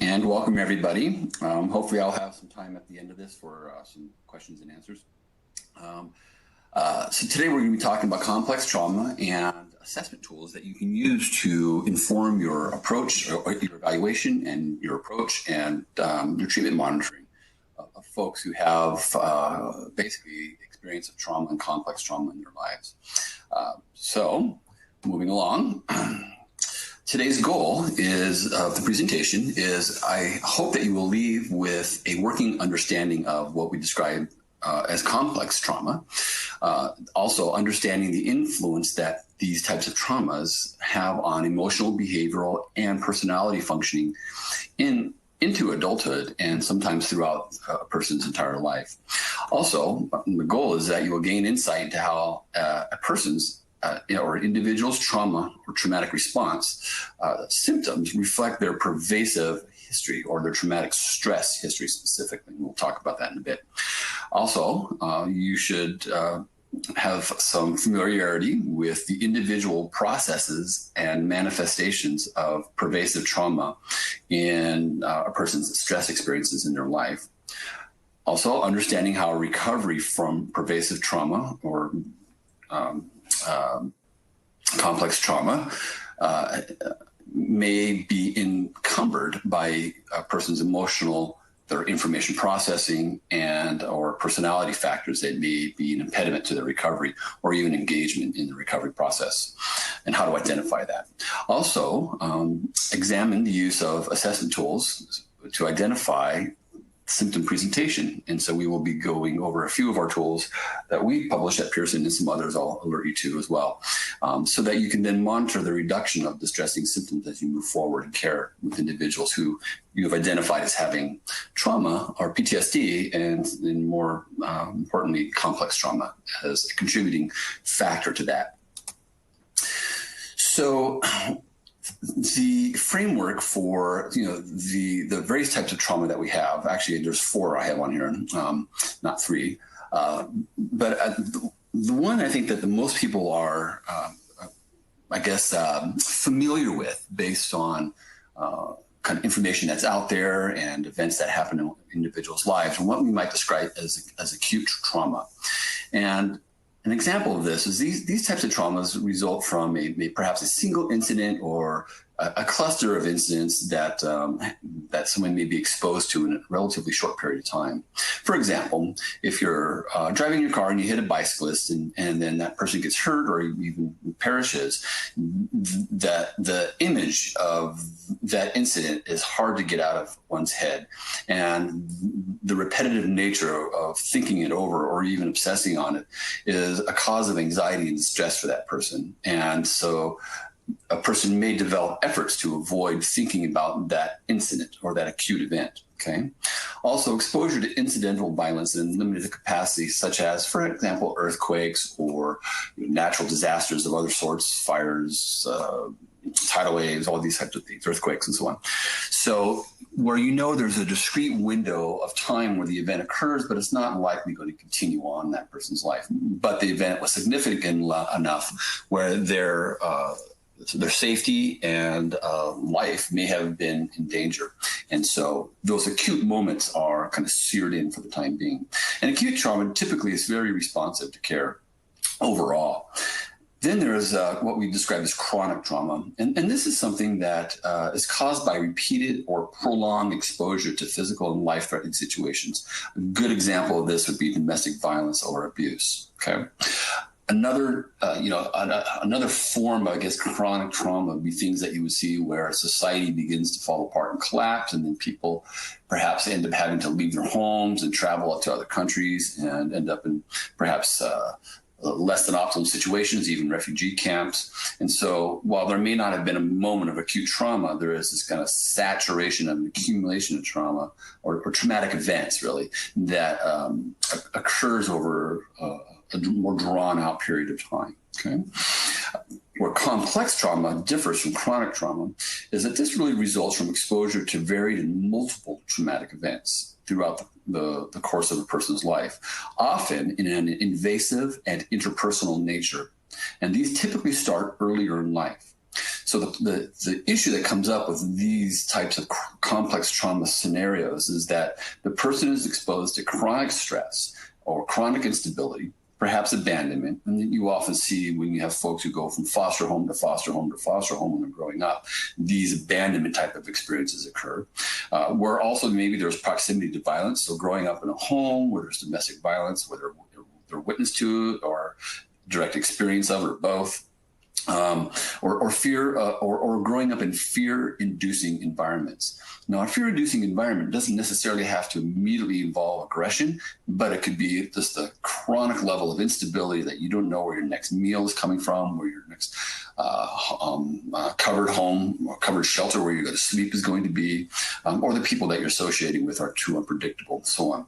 And welcome everybody. Hopefully I'll have some time at the end of this for some questions and answers. So today we're going to be talking about complex trauma and assessment tools that you can use to inform your approach, or your evaluation and your approach and your treatment monitoring of folks who have basically experience of trauma and complex trauma in their lives. So moving along. Today's goal is of the presentation is I hope that you will leave with a working understanding of what we describe as complex trauma. Also understanding the influence that these types of traumas have on emotional, behavioral, and personality functioning into adulthood and sometimes throughout a person's entire life. Also, the goal is that you will gain insight into how a person's or individual's trauma or traumatic response symptoms reflect their pervasive history or their traumatic stress history specifically. We'll talk about that in a bit. Also, you should have some familiarity with the individual processes and manifestations of pervasive trauma in a person's stress experiences in their life. Also, understanding how recovery from pervasive trauma or complex trauma may be encumbered by a person's emotional, their information processing, and or personality factors that may be an impediment to their recovery or even engagement in the recovery process, and how to identify that. Also, examine the use of assessment tools to identify symptom presentation. And so we will be going over a few of our tools that we publish at Pearson and some others I'll alert you to as well, so that you can then monitor the reduction of distressing symptoms as you move forward in care with individuals who you have identified as having trauma or PTSD, and more importantly, complex trauma as a contributing factor to that. So the framework for the various types of trauma that we have, actually there's 4 I have on here, not 3, but the one I think that the most people are familiar with based on kind of information that's out there and events that happen in individuals' lives, and what we might describe as acute trauma. And an example of this is these types of traumas result from perhaps a single incident or a cluster of incidents that someone may be exposed to in a relatively short period of time. For example, if you're driving your car and you hit a bicyclist and then that person gets hurt or even perishes, that the image of that incident is hard to get out of one's head. And the repetitive nature of thinking it over or even obsessing on it is a cause of anxiety and stress for that person. And so a person may develop efforts to avoid thinking about that incident or that acute event. Okay. Also, exposure to incidental violence in limited capacity, such as, for example, earthquakes or natural disasters of other sorts, fires, tidal waves, all these types of things, earthquakes and so on. So where there's a discrete window of time where the event occurs, but it's not likely going to continue on in that person's life. But the event was significant enough where their safety and life may have been in danger. And so those acute moments are kind of seared in for the time being. And acute trauma typically is very responsive to care overall. Then there's what we describe as chronic trauma. And this is something that is caused by repeated or prolonged exposure to physical and life-threatening situations. A good example of this would be domestic violence or abuse. Okay. Another form of, chronic trauma would be things that you would see where society begins to fall apart and collapse, and then people perhaps end up having to leave their homes and travel to other countries and end up in perhaps less than optimal situations, even refugee camps. And so while there may not have been a moment of acute trauma, there is this kind of saturation of an accumulation of trauma or traumatic events, really, that occurs over a more drawn out period of time. Okay. Where complex trauma differs from chronic trauma is that this really results from exposure to varied and multiple traumatic events throughout the course of a person's life, often in an invasive and interpersonal nature. And these typically start earlier in life. So the issue that comes up with these types of complex trauma scenarios is that the person is exposed to chronic stress or chronic instability, perhaps abandonment. And you often see when you have folks who go from foster home to foster home to foster home when they're growing up, these abandonment type of experiences occur. Where also maybe there's proximity to violence. So growing up in a home where there's domestic violence, whether they're witness to it or direct experience of it or both. Or fear, or growing up in fear-inducing environments. Now, a fear-inducing environment doesn't necessarily have to immediately involve aggression, but it could be just a chronic level of instability that you don't know where your next meal is coming from, where your next covered home or covered shelter where you're going to sleep is going to be, or the people that you're associating with are too unpredictable, and so on.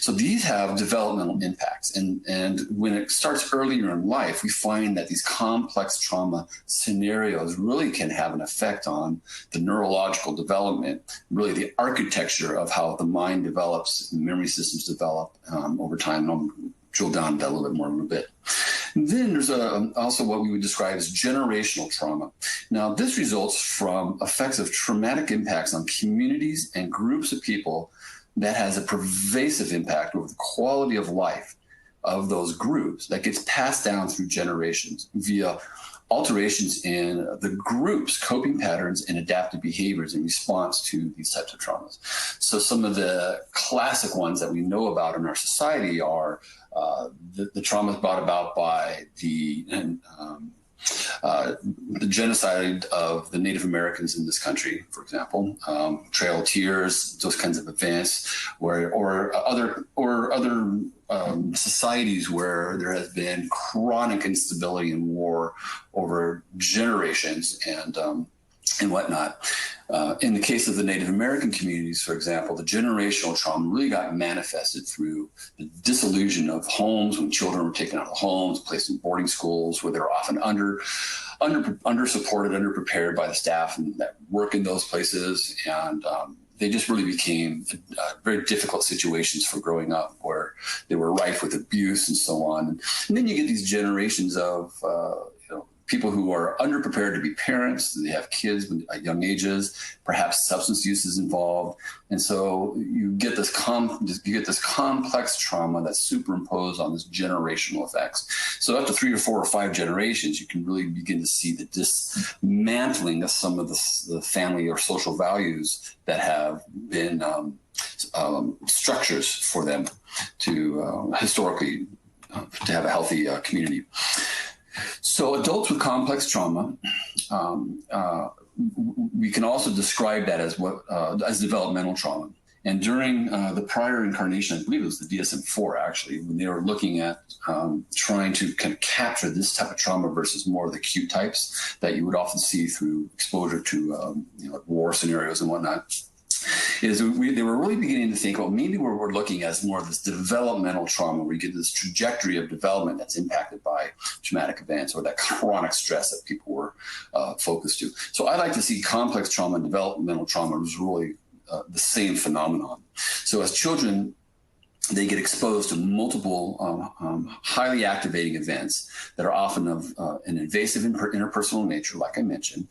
So these have developmental impacts. And when it starts earlier in life, we find that these complex trauma scenarios really can have an effect on the neurological development, really the architecture of how the mind develops, and memory systems develop over time. And I'll drill down into that a little bit more in a bit. And then there's also what we would describe as generational trauma. Now, this results from effects of traumatic impacts on communities and groups of people that has a pervasive impact over the quality of life of those groups that gets passed down through generations via alterations in the group's coping patterns and adaptive behaviors in response to these types of traumas. So some of the classic ones that we know about in our society are the traumas brought about by the genocide of the Native Americans in this country, for example, Trail of Tears, those kinds of events, or other societies where there has been chronic instability and war over generations and whatnot. In the case of the Native American communities, for example, the generational trauma really got manifested through the disillusion of homes when children were taken out of homes, placed in boarding schools where they're often under-supported, underprepared by the staff and that work in those places. And they just really became very difficult situations for growing up where they were rife with abuse and so on. And then you get these generations of people who are underprepared to be parents. They have kids at young ages. Perhaps substance use is involved, and so you get this complex trauma that's superimposed on this generational effects. So after 3 or 4 or 5 generations, you can really begin to see the dismantling of some of the family or social values that have been structures for them to historically to have a healthy community. So adults with complex trauma, we can also describe that as developmental trauma. And during the prior incarnation, I believe it was the DSM-4 actually, when they were looking at trying to kind of capture this type of trauma versus more of the acute types that you would often see through exposure to war scenarios and whatnot. They were really beginning to think, well, maybe we're looking at more of this developmental trauma where you get this trajectory of development that's impacted by traumatic events or that chronic stress that people were focused to. So I like to see complex trauma and developmental trauma as really the same phenomenon. So as children, they get exposed to multiple highly activating events that are often of an invasive interpersonal nature, like I mentioned.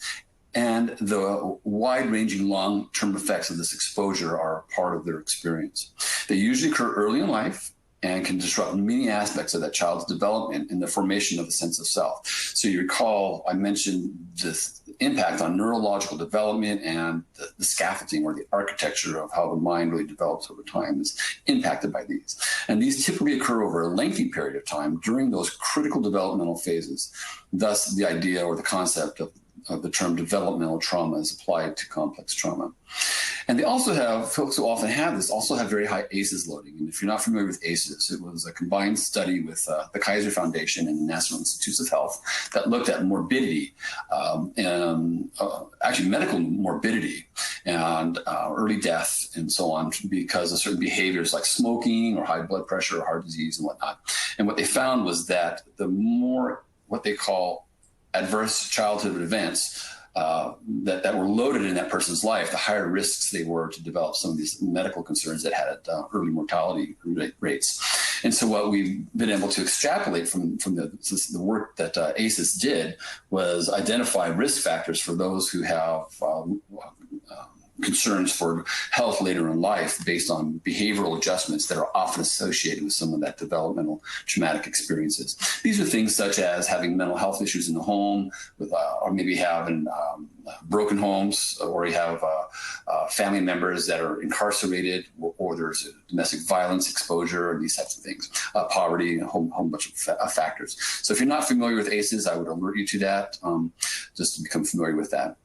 And the wide-ranging long-term effects of this exposure are part of their experience. They usually occur early in life and can disrupt many aspects of that child's development and the formation of a sense of self. So you recall I mentioned this impact on neurological development and the scaffolding or the architecture of how the mind really develops over time is impacted by these. And these typically occur over a lengthy period of time during those critical developmental phases. Thus, the idea or the concept of the term developmental trauma is applied to complex trauma. And they also have, folks who often have this, also have very high ACEs loading. And if you're not familiar with ACEs, it was a combined study with the Kaiser Foundation and the National Institutes of Health that looked at morbidity, actually medical morbidity and early death and so on because of certain behaviors like smoking or high blood pressure or heart disease and whatnot. And what they found was that the more what they call adverse childhood events that were loaded in that person's life, the higher risks they were to develop some of these medical concerns that had early mortality rates. And so what we've been able to extrapolate from the work that ACEs did was identify risk factors for those who have concerns for health later in life based on behavioral adjustments that are often associated with some of that developmental traumatic experiences. These are things such as having mental health issues in the home, or maybe having broken homes, or you have family members that are incarcerated, or there's domestic violence exposure, and these types of things, poverty, and a whole bunch of factors. So if you're not familiar with ACEs, I would alert you to that, just to become familiar with that.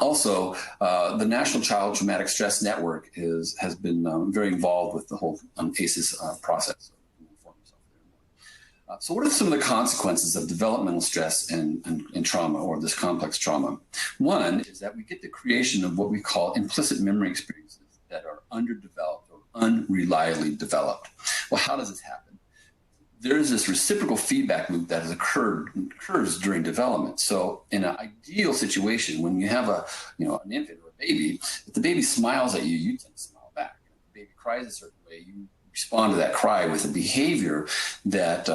Also, the National Child Traumatic Stress Network has been very involved with the whole ACEs process. So what are some of the consequences of developmental stress and trauma, or this complex trauma? One is that we get the creation of what we call implicit memory experiences that are underdeveloped or unreliably developed. Well, how does this happen? There's this reciprocal feedback loop that occurs during development. So in an ideal situation, when you have an infant or a baby, if the baby smiles at you, you tend to smile back. If the baby cries a certain way, you respond to that cry with a behavior that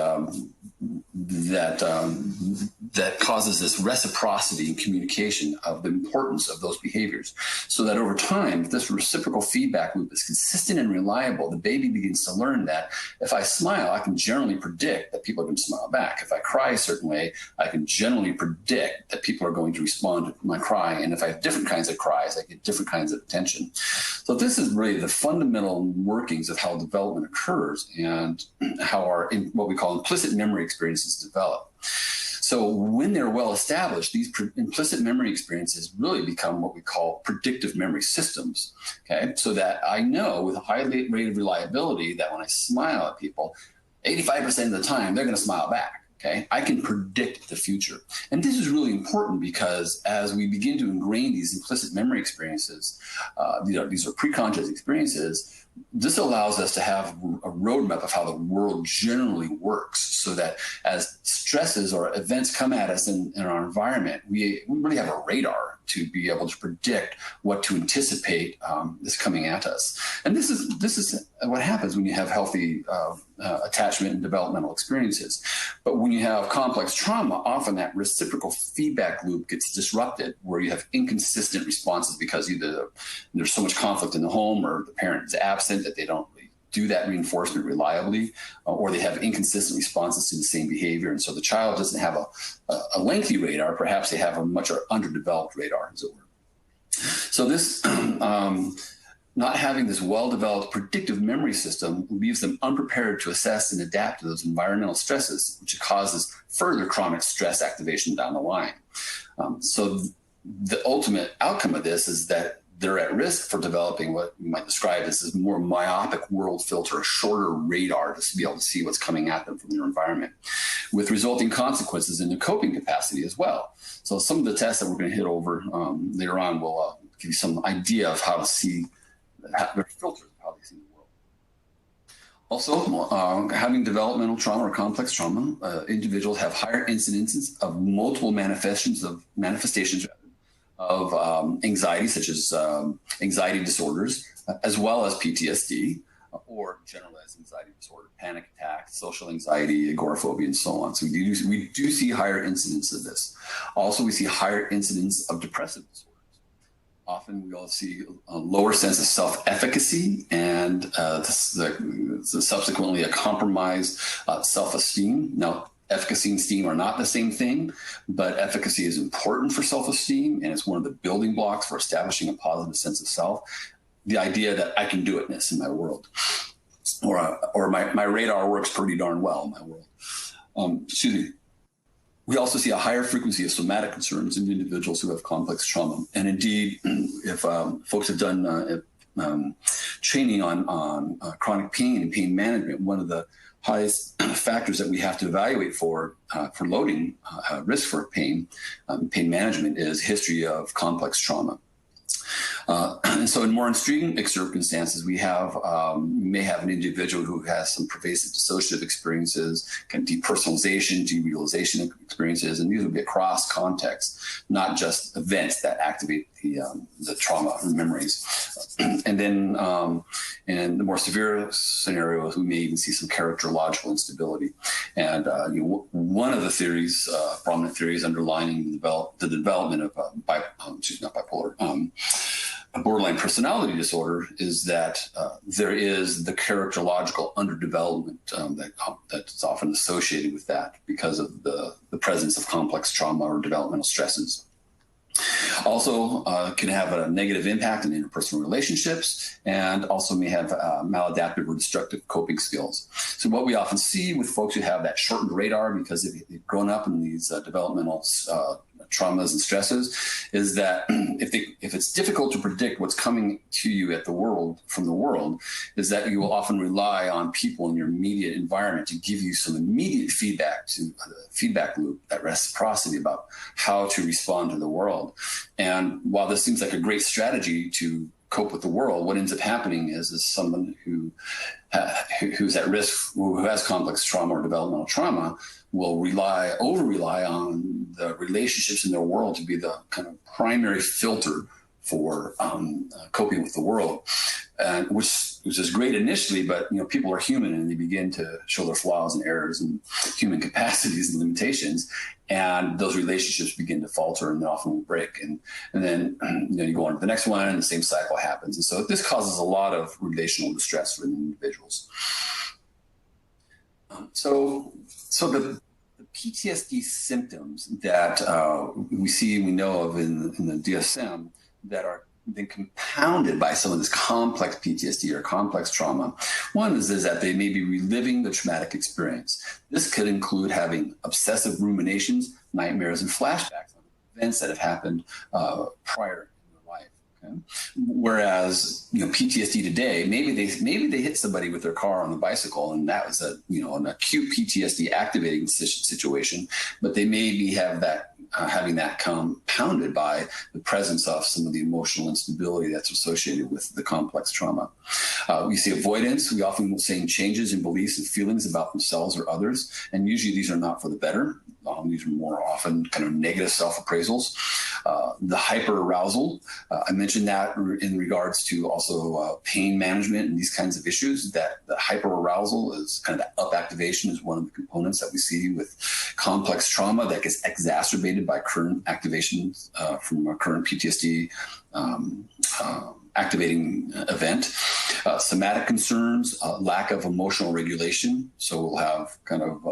causes this reciprocity in communication of the importance of those behaviors. So that over time, if this reciprocal feedback loop is consistent and reliable, the baby begins to learn that if I smile, I can generally predict that people are going to smile back. If I cry a certain way, I can generally predict that people are going to respond to my cry. And if I have different kinds of cries, I get different kinds of attention. So this is really the fundamental workings of how development occurs and how what we call implicit memory experiences develop. So when they're well established, these implicit memory experiences really become what we call predictive memory systems. Okay, so that I know with a high rate of reliability that when I smile at people, 85% of the time they're going to smile back. Okay, I can predict the future. And this is really important because as we begin to ingrain these implicit memory experiences, these are preconscious experiences, this allows us to have a roadmap of how the world generally works, so that as stresses or events come at us in our environment, we really have a radar to be able to predict what to anticipate is coming at us. And this is what happens when you have healthy attachment and developmental experiences. But when you have complex trauma, often that reciprocal feedback loop gets disrupted, where you have inconsistent responses because either there's so much conflict in the home, or the parent is absent that they don't do that reinforcement reliably, or they have inconsistent responses to the same behavior. And so the child doesn't have a lengthy radar, perhaps they have a much underdeveloped radar, as it were. So this, not having this well-developed predictive memory system leaves them unprepared to assess and adapt to those environmental stresses, which causes further chronic stress activation down the line. So the ultimate outcome of this is that they're at risk for developing what you might describe as this more myopic world filter, a shorter radar to be able to see what's coming at them from their environment, with resulting consequences in their coping capacity as well. So some of the tests that we're going to hit over later on will give you some idea of how to see their filters, how they see the world. Also, having developmental trauma or complex trauma, individuals have higher incidences of multiple manifestations of anxiety, such as anxiety disorders, as well as PTSD, or generalized anxiety disorder, panic attacks, social anxiety, agoraphobia, and so on. So we do see higher incidence of this. Also, we see higher incidence of depressive disorders. Often we all see a lower sense of self-efficacy and subsequently a compromised self-esteem. Now, efficacy and esteem are not the same thing, but efficacy is important for self-esteem, and it's one of the building blocks for establishing a positive sense of self. The idea that I can do itness in my world, or my radar works pretty darn well in my world. Excuse me. We also see a higher frequency of somatic concerns in individuals who have complex trauma. And indeed, if folks have done training on chronic pain and pain management, one of the highest factors that we have to evaluate for loading risk for pain management is history of complex trauma. And so in more extreme circumstances, we may have an individual who has some pervasive dissociative experiences, kind of depersonalization, derealization experiences, and these will be across context, not just events that activate the trauma memories. And then In the more severe scenarios, we may even see some characterological instability. And one of the theories, prominent theories underlining the development of a borderline personality disorder is that there is the characterological underdevelopment that's often associated with that because of the presence of complex trauma or developmental stresses. Also can have a negative impact on interpersonal relationships, and also may have maladaptive or destructive coping skills. So what we often see with folks who have that shortened radar because they've grown up in these developmental traumas and stresses is that if it's difficult to predict what's coming to you from the world, is that you will often rely on people in your immediate environment to give you some immediate feedback, to the feedback loop, that reciprocity about how to respond to the world. And while this seems like a great strategy to cope with the world, what ends up happening is someone who's at risk, who has complex trauma or developmental trauma, will over rely on the relationships in their world to be the kind of primary filter for coping with the world, which is great initially, but people are human and they begin to show their flaws and errors and human capacities and limitations, and those relationships begin to falter and they often will break. And then you go on to the next one and the same cycle happens. And so this causes a lot of relational distress for individuals. So the PTSD symptoms that we know of in the DSM that are then compounded by some of this complex PTSD or complex trauma. One is that they may be reliving the traumatic experience. This could include having obsessive ruminations, nightmares, and flashbacks on events that have happened prior in their life. Okay? Whereas PTSD today, maybe they hit somebody with their car on the bicycle, and that was an acute PTSD activating situation, but they maybe have that. Having that compounded by the presence of some of the emotional instability that's associated with the complex trauma. We see avoidance. We often will see changes in beliefs and feelings about themselves or others, and usually these are not for the better. These are more often kind of negative self-appraisals. The hyperarousal, I mentioned that in regards to also pain management and these kinds of issues, that the hyperarousal is kind of the up activation is one of the components that we see with complex trauma that gets exacerbated by current activations from a current PTSD activating event. Somatic concerns, lack of emotional regulation. So we'll have kind of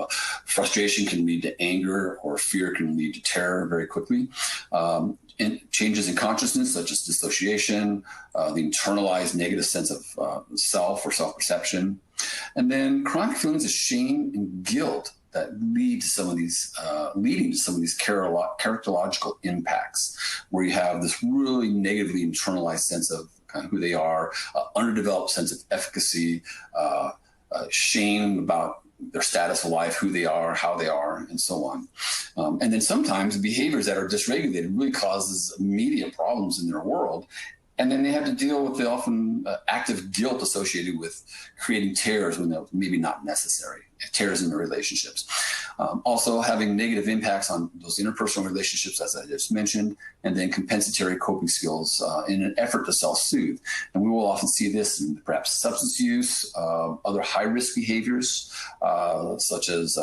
frustration can lead to anger, or fear can lead to terror very quickly. And changes in consciousness, such as dissociation, the internalized negative sense of self or self-perception. And then chronic feelings of shame and guilt that leading to some of these characterological impacts, where you have this really negatively internalized sense of kind of who they are, underdeveloped sense of efficacy, shame about their status of life, who they are, how they are, and so on. And then sometimes behaviors that are dysregulated really causes immediate problems in their world. And then they have to deal with the often active guilt associated with creating tears when they're maybe not necessary, tears in their relationships. Also having negative impacts on those interpersonal relationships, as I just mentioned, and then compensatory coping skills in an effort to self-soothe. And we will often see this in perhaps substance use, other high-risk behaviors, such as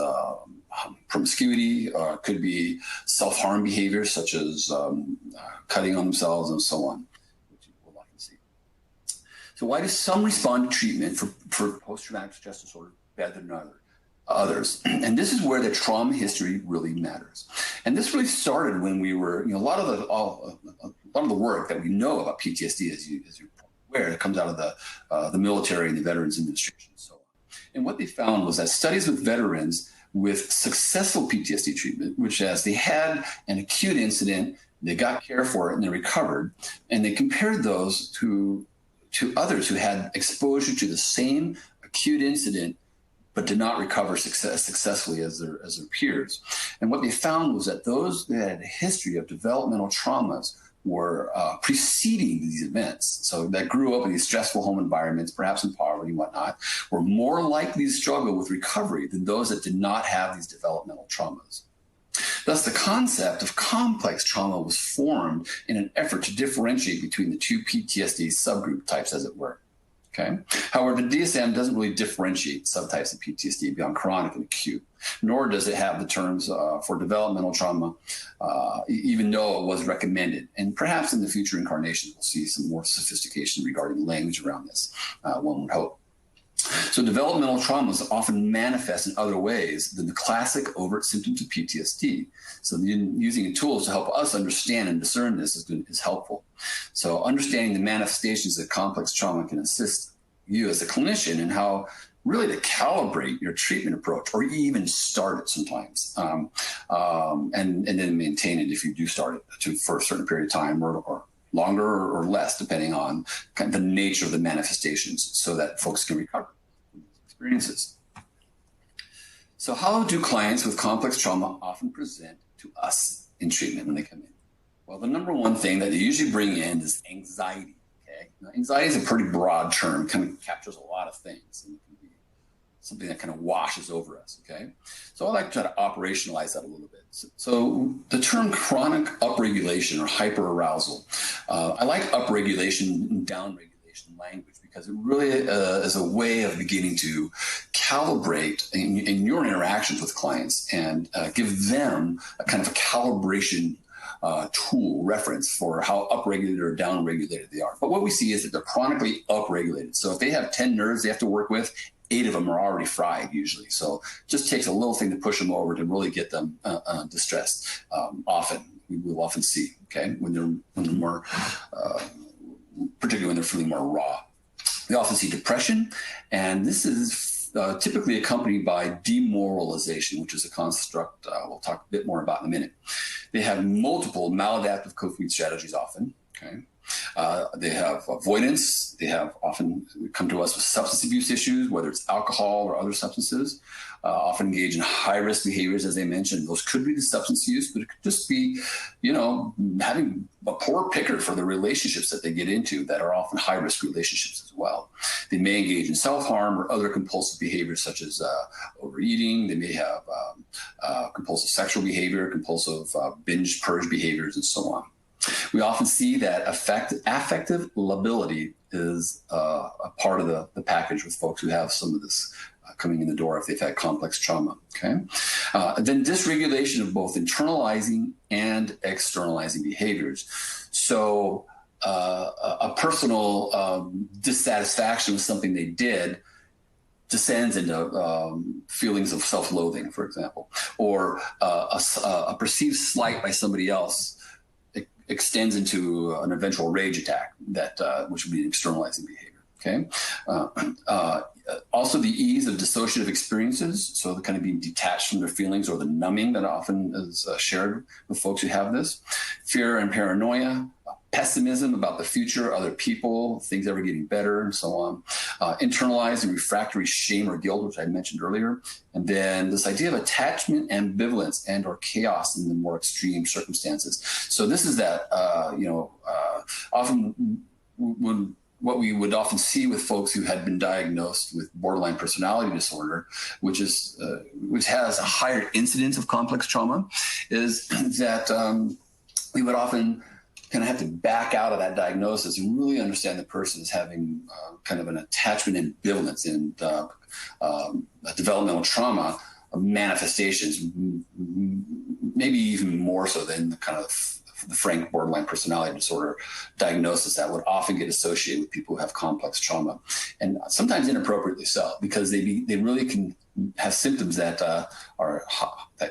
promiscuity, could be self-harm behaviors, such as cutting on themselves and so on. So why do some respond to treatment for post-traumatic stress disorder better than others? And this is where the trauma history really matters. And this really started when we were, a lot of the work that we know about PTSD, as you're aware, it comes out of the military and the Veterans Administration and so on. And what they found was that studies with veterans with successful PTSD treatment, which as they had an acute incident, they got care for it and they recovered, and they compared those to others who had exposure to the same acute incident but did not recover successfully as their peers. And what they found was that those that had a history of developmental traumas were preceding these events, so that grew up in these stressful home environments, perhaps in poverty and whatnot, were more likely to struggle with recovery than those that did not have these developmental traumas. Thus, the concept of complex trauma was formed in an effort to differentiate between the two PTSD subgroup types, as it were. Okay. However, the DSM doesn't really differentiate subtypes of PTSD beyond chronic and acute, nor does it have the terms for developmental trauma, even though it was recommended. And perhaps in the future incarnations, we'll see some more sophistication regarding language around this, one would hope. So developmental traumas often manifest in other ways than the classic overt symptoms of PTSD. So using tools to help us understand and discern this is helpful. So understanding the manifestations of complex trauma can assist you as a clinician in how really to calibrate your treatment approach, or even start it sometimes, and then maintain it if you do start it for a certain period of time, or longer or less, depending on kind of the nature of the manifestations, so that folks can recover from these experiences. So how do clients with complex trauma often present to us in treatment when they come in? Well, the number one thing that they usually bring in is anxiety. Okay, now, anxiety is a pretty broad term, kind of captures a lot of things, and it can be something that kind of washes over us. Okay, so I like to try to operationalize that a little bit. So the term chronic upregulation or hyperarousal, I like upregulation and downregulation language, because it really is a way of beginning to calibrate in your interactions with clients, and give them a kind of a calibration tool reference for how upregulated or downregulated they are. But what we see is that they're chronically upregulated. So if they have 10 nerves they have to work with, 8 of them are already fried usually. So it just takes a little thing to push them over to really get them distressed. We will often see, okay, when they're more, particularly when they're feeling more raw. We often see depression, and this is typically accompanied by demoralization, which is a construct we'll talk a bit more about in a minute. They have multiple maladaptive coping strategies often, okay? They have avoidance. They have often come to us with substance abuse issues, whether it's alcohol or other substances. Often engage in high-risk behaviors, as I mentioned. Those could be the substance use, but it could just be, having a poor picker for the relationships that they get into that are often high-risk relationships as well. They may engage in self-harm or other compulsive behaviors, such as overeating. They may have compulsive sexual behavior, compulsive binge purge behaviors, and so on. We often see that affective lability is a part of the package with folks who have some of this coming in the door if they've had complex trauma, okay? Then dysregulation of both internalizing and externalizing behaviors. So a personal dissatisfaction with something they did descends into feelings of self-loathing, for example, or a perceived slight by somebody else extends into an eventual rage attack, which would be an externalizing behavior. Okay. Also, the ease of dissociative experiences, so the kind of being detached from their feelings, or the numbing that often is shared with folks who have this. Fear and paranoia, pessimism about the future, other people, things ever getting better, and so on. Internalized and refractory shame or guilt, which I mentioned earlier. And then this idea of attachment, ambivalence, and or chaos in the more extreme circumstances. So this is that, often what we would often see with folks who had been diagnosed with borderline personality disorder, which has a higher incidence of complex trauma, is that we would often kind of have to back out of that diagnosis and really understand the person is having kind of an attachment ambivalence and developmental trauma manifestations, maybe even more so than the kind of the frank borderline personality disorder diagnosis that would often get associated with people who have complex trauma, and sometimes inappropriately so, because they really can have symptoms that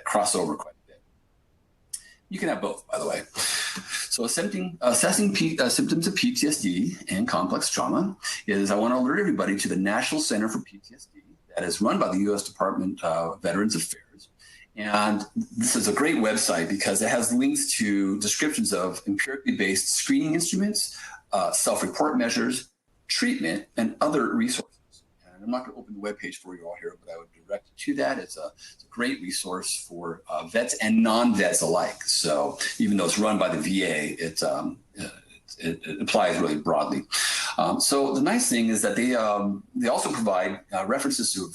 cross over quite a bit. You can have both, by the way. So assessing symptoms of PTSD and complex trauma is, I want to alert everybody to the National Center for PTSD that is run by the U.S. Department of Veterans Affairs. And this is a great website because it has links to descriptions of empirically based screening instruments, self-report measures, treatment, and other resources. And I'm not going to open the webpage for you all here, but I would direct you to that. It's a great resource for vets and non-vets alike. So even though it's run by the VA, it applies really broadly. So the nice thing is that they also provide references to a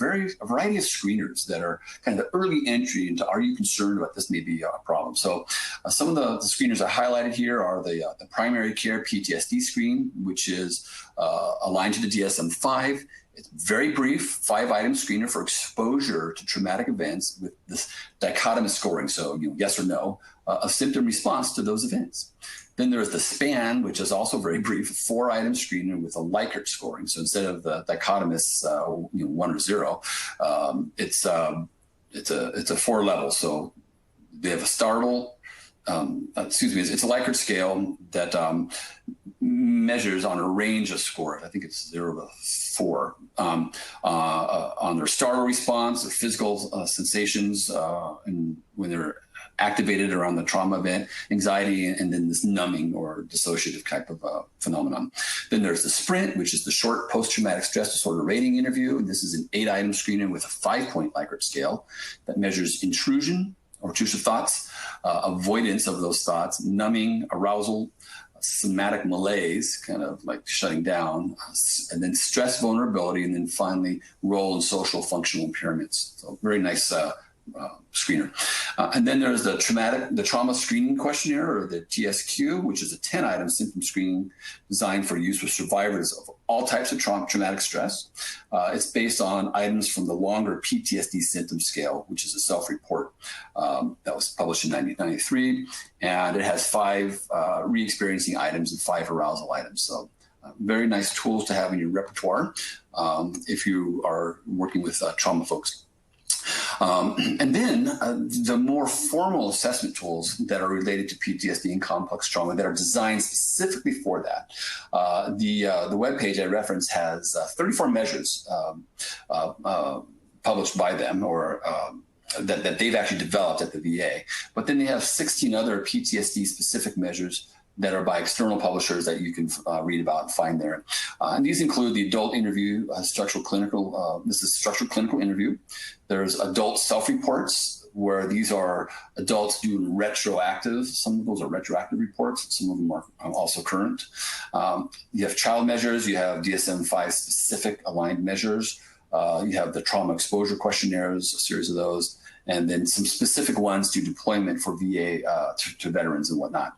variety of screeners that are kind of the early entry into, are you concerned about this may be a problem? So some of the screeners I highlighted here are the primary care PTSD screen, which is aligned to the DSM-5. It's very brief, 5-item screener for exposure to traumatic events with this dichotomous scoring. So, yes or no, a symptom response to those events. Then there's the SPAN, which is also very brief, 4-item screener with a Likert scoring. So instead of the dichotomous 1 or 0, it's a 4 level. So they have a startle. It's a Likert scale that measures on a range of scores. I think it's 0 to 4 on their startle response, their physical sensations, and when they're activated around the trauma event, anxiety, and then this numbing or dissociative type of phenomenon. Then there's the SPRINT, which is the short post-traumatic stress disorder rating interview. And this is an 8-item screening with a 5-point Likert scale that measures intrusion or intrusive thoughts, avoidance of those thoughts, numbing, arousal, somatic malaise, kind of like shutting down, and then stress vulnerability, and then finally role and social functional impairments. So very nice screener. And then there's the trauma screening questionnaire, or the TSQ, which is a 10-item symptom screening designed for use with survivors of all types of traumatic stress. It's based on items from the longer PTSD symptom scale, which is a self-report that was published in 1993. And it has 5 re-experiencing items and 5 arousal items. So very nice tools to have in your repertoire if you are working with trauma folks. And then the more formal assessment tools that are related to PTSD and complex trauma that are designed specifically for that. The webpage I referenced has 34 measures published by them, or that they've actually developed at the VA. But then they have 16 other PTSD specific measures that are by external publishers that you can read about and find there. And these include the adult interview, structural clinical interview. There's adult self-reports, where these are adults doing retroactive. Some of those are retroactive reports. Some of them are also current. You have child measures. You have DSM-5 specific aligned measures. You have the trauma exposure questionnaires, a series of those, and then some specific ones to deployment for VA to veterans and whatnot,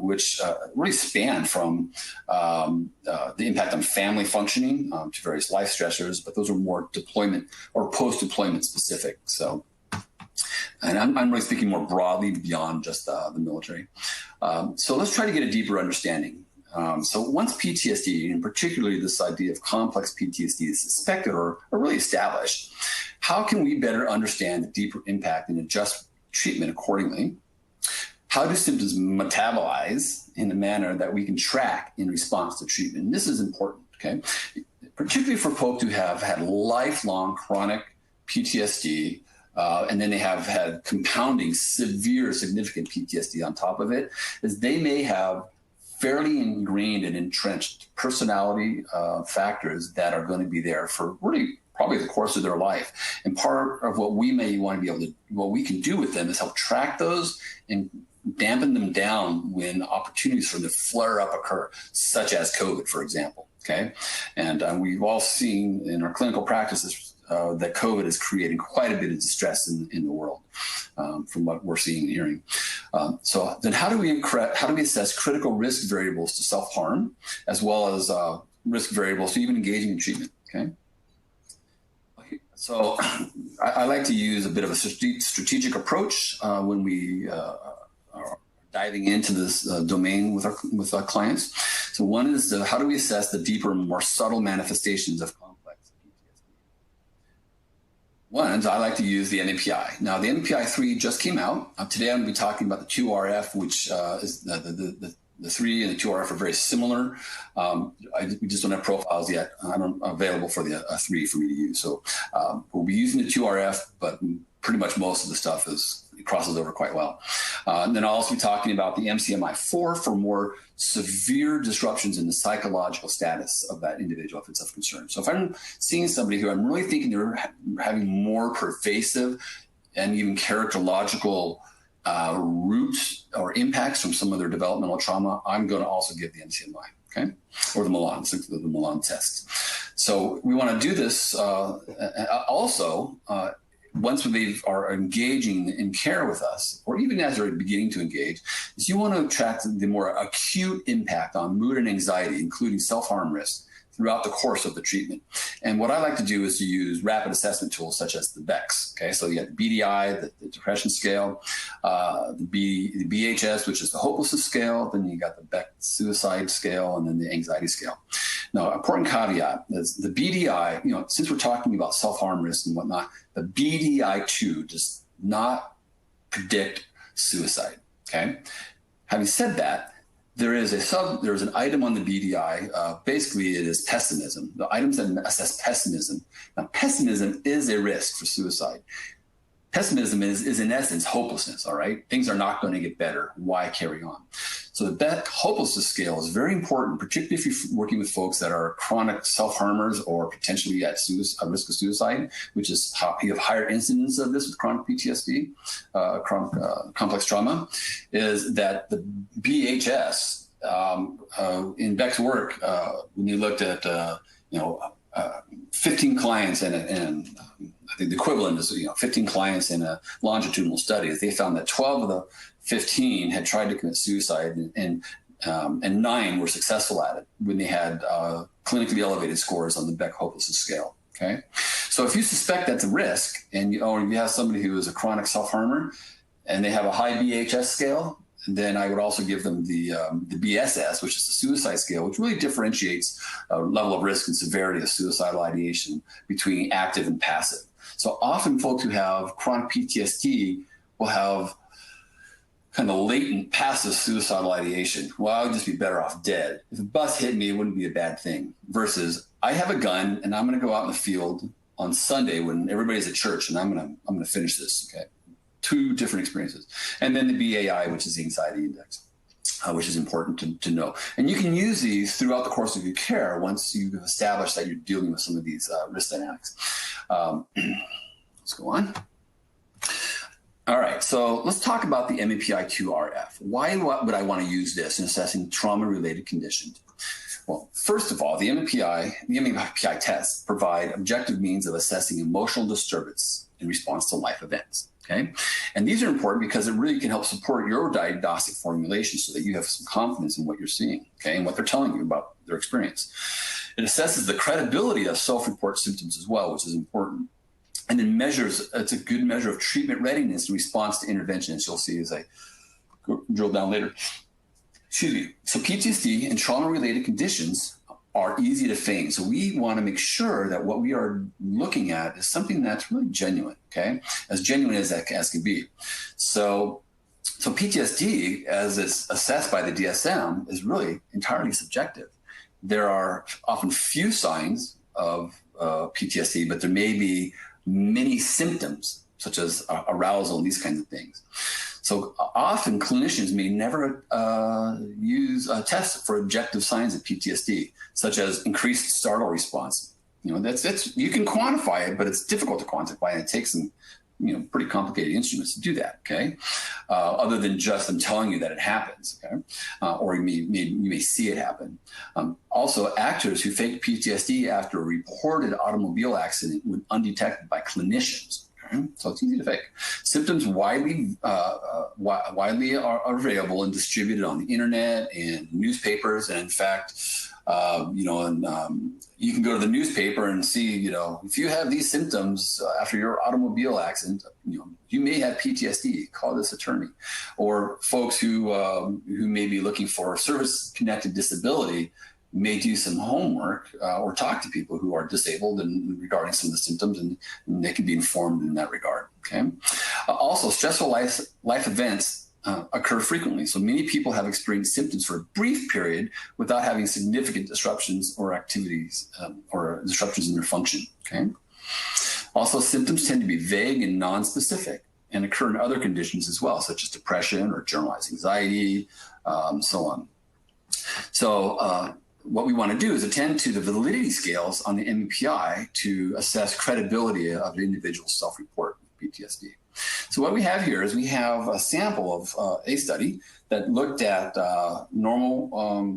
which really span from the impact on family functioning to various life stressors, but those are more deployment or post-deployment specific. So, and I'm really speaking more broadly beyond just the military. So let's try to get a deeper understanding. So once PTSD, and particularly this idea of complex PTSD, is suspected or really established, how can we better understand the deeper impact and adjust treatment accordingly? How do symptoms metabolize in a manner that we can track in response to treatment? And this is important, okay? Particularly for folks who have had lifelong chronic PTSD, and then they have had compounding severe, significant PTSD on top of it, is they may have fairly ingrained and entrenched personality factors that are going to be there for really probably the course of their life. And part of what we may want to be able to, what we can do with them is help track those and dampen them down when opportunities for them to flare up occur, such as COVID, for example. Okay. And we've all seen in our clinical practices that COVID is creating quite a bit of distress in the world from what we're seeing and hearing. So then how do we assess critical risk variables to self-harm, as well as risk variables to even engaging in treatment? Okay. So I like to use a bit of a strategic approach when we are diving into this domain with our clients. So one is how do we assess the deeper, more subtle manifestations of complex PTSD? One is I like to use the NMPI. Now the NMPI-3 just came out. Today I'm going to be talking about the 2RF, which is the 3 and the 2RF are very similar. We just don't have profiles yet. I don't available for the 3 for me to use. So we'll be using the 2RF, but pretty much most of the stuff crosses over quite well. And then I'll also be talking about the MCMI-4 for more severe disruptions in the psychological status of that individual if it's of concern. So if I'm seeing somebody who I'm really thinking they're having more pervasive and even characterological roots or impacts from some of their developmental trauma, I'm going to also give the MCMI, okay, or the Moran test. So we want to do this also once they are engaging in care with us, or even as they're beginning to engage, is you want to track the more acute impact on mood and anxiety, including self-harm risk, throughout the course of the treatment. And what I like to do is to use rapid assessment tools such as the BECS. Okay, so you got the BDI, the depression scale, the BHS, which is the hopelessness scale. Then you got the BEC suicide scale, and then the anxiety scale. Now, important caveat is the BDI. Since we're talking about self-harm risk and whatnot, the BDI-2 does not predict suicide. Okay. Having said that, there is an item on the BDI. Basically, it is pessimism. The items that assess pessimism. Now, pessimism is a risk for suicide. Pessimism is in essence hopelessness. All right, things are not going to get better. Why carry on? So the BEC hopelessness scale is very important, particularly if you're working with folks that are chronic self-harmers or potentially at risk of suicide, which is how you have higher incidence of this with chronic PTSD, chronic complex trauma. Is that the BHS in Beck's work when you looked at 15 clients and I think the equivalent is 15 clients in a longitudinal study. They found that 12 of the 15 had tried to commit suicide, and 9 were successful at it when they had clinically elevated scores on the Beck hopelessness scale. Okay, so if you suspect that's a risk, and you have somebody who is a chronic self-harmer, and they have a high BHS scale, then I would also give them the BSS, which is the suicide scale, which really differentiates level of risk and severity of suicidal ideation between active and passive. So often folks who have chronic PTSD will have kind of latent passive suicidal ideation. Well, I would just be better off dead. If a bus hit me, it wouldn't be a bad thing. Versus I have a gun and I'm going to go out in the field on Sunday when everybody's at church and I'm going to finish this. Okay. 2 different experiences. And then the BAI, which is the anxiety index, which is important to know. And you can use these throughout the course of your care once you've established that you're dealing with some of these risk dynamics. Let's go on. All right, so let's talk about the MAPI-2RF. Why would I want to use this in assessing trauma-related conditions? Well, first of all, the MAPI tests provide objective means of assessing emotional disturbance in response to life events. Okay, and these are important because it really can help support your diagnostic formulation so that you have some confidence in what you're seeing, okay, and what they're telling you about their experience. It assesses the credibility of self-report symptoms as well, which is important. And then it's a good measure of treatment readiness in response to intervention, as you'll see as I drill down later. Excuse me. So PTSD and trauma-related conditions are easy to feign. So we want to make sure that what we are looking at is something that's really genuine, okay? As genuine as that can be. So PTSD, as it's assessed by the DSM, is really entirely subjective. There are often few signs of PTSD, but there may be many symptoms, such as arousal and these kinds of things. So often clinicians may never use a test for objective signs of PTSD, such as increased startle response. That's you can quantify it, but it's difficult to quantify, and it takes some pretty complicated instruments to do that. Okay, other than just them telling you that it happens. Okay, or you may see it happen. Also, actors who fake PTSD after a reported automobile accident went undetected by clinicians. So it's easy to fake. Symptoms widely are available and distributed on the internet and newspapers. And in fact, you can go to the newspaper and see, if you have these symptoms after your automobile accident, you may have PTSD. Call this attorney. Or folks who may be looking for service-connected disability may do some homework or talk to people who are disabled and regarding some of the symptoms, and they can be informed in that regard. Okay. Also, stressful life events occur frequently. So many people have experienced symptoms for a brief period without having significant disruptions or activities or disruptions in their function. Okay. Also, symptoms tend to be vague and non-specific and occur in other conditions as well, such as depression or generalized anxiety, so on. So, what we want to do is attend to the validity scales on the MAPI to assess credibility of an individual's self-report of PTSD. So what we have here is we have a sample of a study that looked at normal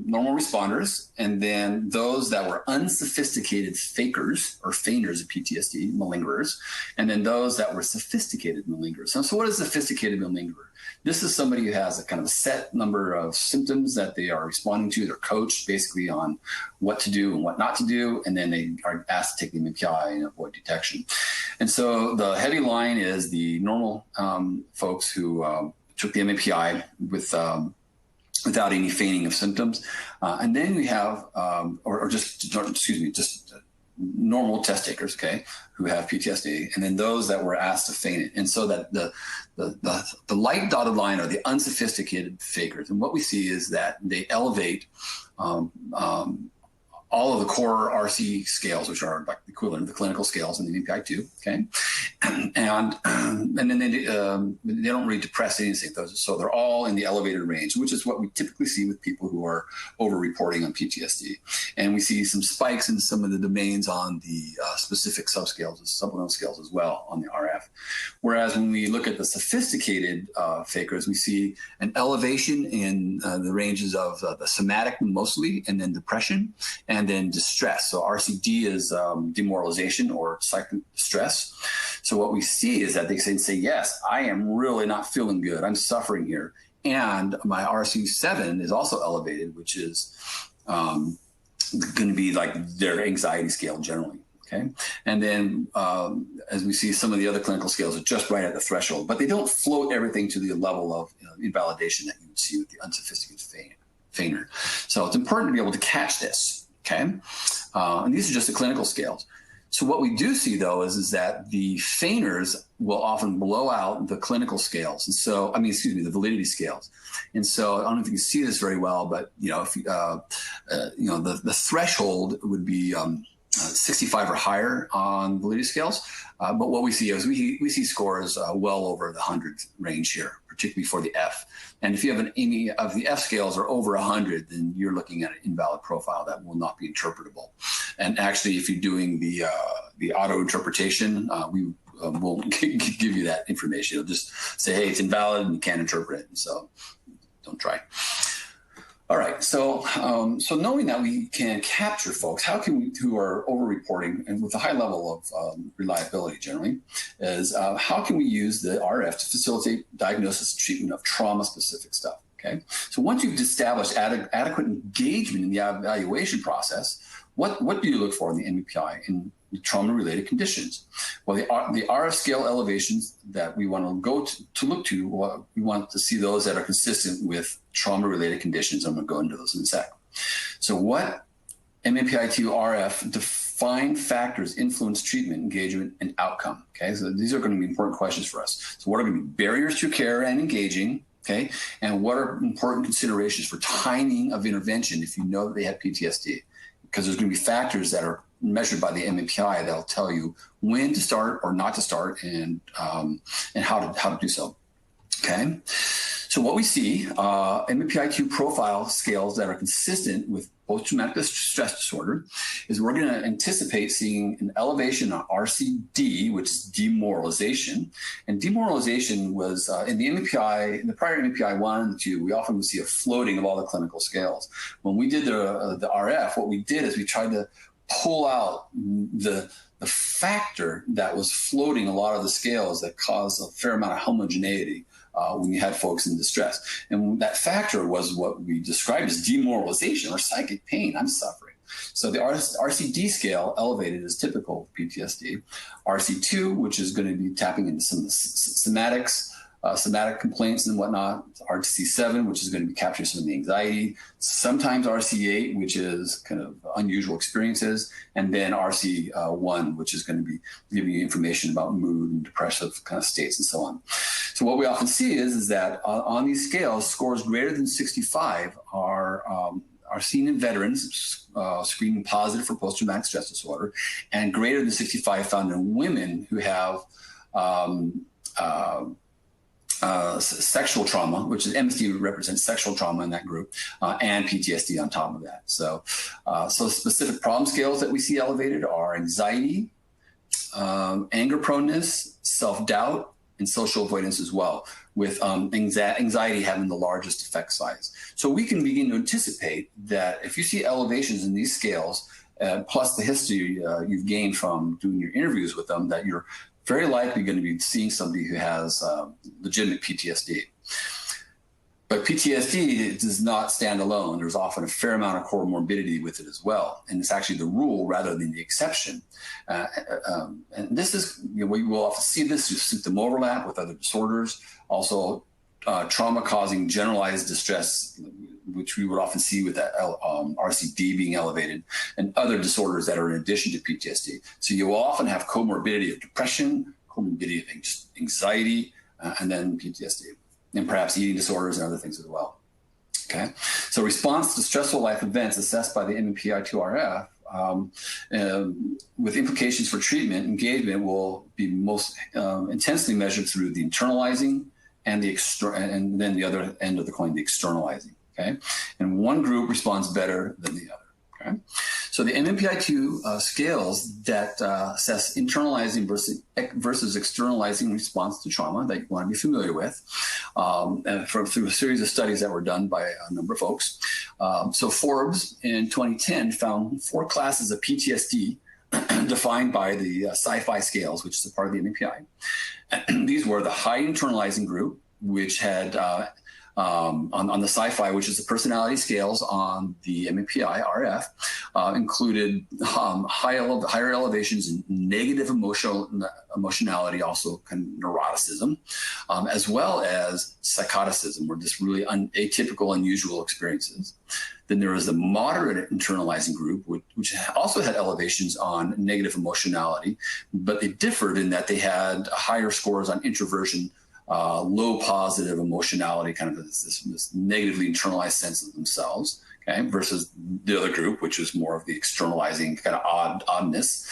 responders, and then those that were unsophisticated fakers or feigners of PTSD, malingerers, and then those that were sophisticated malingerers. So what is a sophisticated malingerer? This is somebody who has a kind of a set number of symptoms that they are responding to. They're coached basically on what to do and what not to do, and then they are asked to take the MMPI and avoid detection. And so the heavy line is the normal folks who took the MMPI without any feigning of symptoms, and then we have, just normal test takers, okay, who have PTSD, and then those that were asked to feign it. And so that the light dotted line are the unsophisticated fakers. And what we see is that they elevate all of the core RC scales, which are like the equivalent of the clinical scales in the MMPI-2, okay? And then they don't really depress anything, so they're all in the elevated range, which is what we typically see with people who are over-reporting on PTSD. And we see some spikes in some of the domains on the specific subscales, supplemental scales as well on the RF. Whereas when we look at the sophisticated fakers, we see an elevation in the ranges of the somatic mostly, and then depression, and then distress. So RCD is demoralization or psychic distress. So what we see is that they say, yes, I am really not feeling good. I'm suffering here. And my RC7 is also elevated, which is going to be like their anxiety scale generally. Okay. And then as we see, some of the other clinical scales are just right at the threshold, but they don't float everything to the level of invalidation that you would see with the unsophisticated feigner. So it's important to be able to catch this. Okay. And these are just the clinical scales. So what we do see, though, is that the feigners will often blow out the clinical scales. And so, the validity scales. And so I don't know if you can see this very well, but, if the threshold would be 65 or higher on validity scales. But what we see is we see scores well over the 100 range here, particularly for the F. And if you have any of the F scales are over 100, then you're looking at an invalid profile that will not be interpretable. And actually, if you're doing the auto interpretation, we won't give you that information. It'll just say, hey, it's invalid and you can't interpret it. And so don't try. All right, so knowing that we can capture folks, how can we, who are over-reporting and with a high level of reliability generally, is how can we use the RF to facilitate diagnosis and treatment of trauma-specific stuff, okay? So once you've established adequate engagement in the evaluation process, what do you look for in the MMPI in trauma-related conditions? Well, the RF scale elevations that we want to go to look to, we want to see those that are consistent with trauma-related conditions. I'm going to go into those in a sec. So what MMPI-2 RF defined factors influence treatment, engagement, and outcome? Okay, so these are going to be important questions for us. So what are going to be barriers to care and engaging? Okay, and what are important considerations for timing of intervention if you know that they have PTSD? Because there's going to be factors that are measured by the MMPI that'll tell you when to start or not to start, and how to do so. Okay, so what we see, MMPI-2 profile scales that are consistent with post-traumatic stress disorder, is we're going to anticipate seeing an elevation on RCD, which is demoralization. And demoralization was in the MMPI, in the prior MMPI 1 and 2, we often would see a floating of all the clinical scales. When we did the RF, what we did is we tried to pull out the factor that was floating a lot of the scales that caused a fair amount of homogeneity when you had folks in distress. And that factor was what we described as demoralization or psychic pain. I'm suffering. So the RCD scale elevated is typical of PTSD. RC2, which is going to be tapping into some of the somatic complaints and whatnot. RC7, which is going to be capturing some of the anxiety. Sometimes RC8, which is kind of unusual experiences. And then RC1, which is going to be giving you information about mood and depressive kind of states and so on. So what we often see is that on these scales, scores greater than 65 are seen in veterans screening positive for post-traumatic stress disorder, and greater than 65 found in women who have sexual trauma, which is MST represents sexual trauma in that group, and PTSD on top of that. So specific problem scales that we see elevated are anxiety, anger proneness, self-doubt, and social avoidance as well, with anxiety having the largest effect size. So we can begin to anticipate that if you see elevations in these scales, plus the history you've gained from doing your interviews with them, that you're very likely going to be seeing somebody who has legitimate PTSD. But PTSD does not stand alone. There's often a fair amount of comorbidity with it as well. And it's actually the rule rather than the exception. And this is, we will often see this through symptom overlap with other disorders. Also, trauma causing generalized distress, which we would often see with that RCD being elevated, and other disorders that are in addition to PTSD. So you will often have comorbidity of depression, comorbidity of anxiety, and then PTSD. And perhaps eating disorders and other things as well. Okay, so response to stressful life events assessed by the MMPI-2RF with implications for treatment engagement will be most intensely measured through the internalizing and and then the other end of the coin, the externalizing. Okay, and one group responds better than the other. Okay, so the MMPI-2 scales that assess internalizing versus externalizing response to trauma that you want to be familiar with, and through a series of studies that were done by a number of folks. So Forbes in 2010 found 4 classes of PTSD defined by the sci-fi scales, which is a part of the MMPI. These were the high internalizing group, which had on the sci-fi, which is the personality scales on the MMPI-RF, included higher elevations in negative emotionality, also kind of neuroticism, as well as psychoticism, or just really atypical, unusual experiences. Then there was the moderate internalizing group, which also had elevations on negative emotionality, but they differed in that they had higher scores on introversion, low positive emotionality, kind of this negatively internalized sense of themselves, okay, versus the other group, which is more of the externalizing kind of oddness.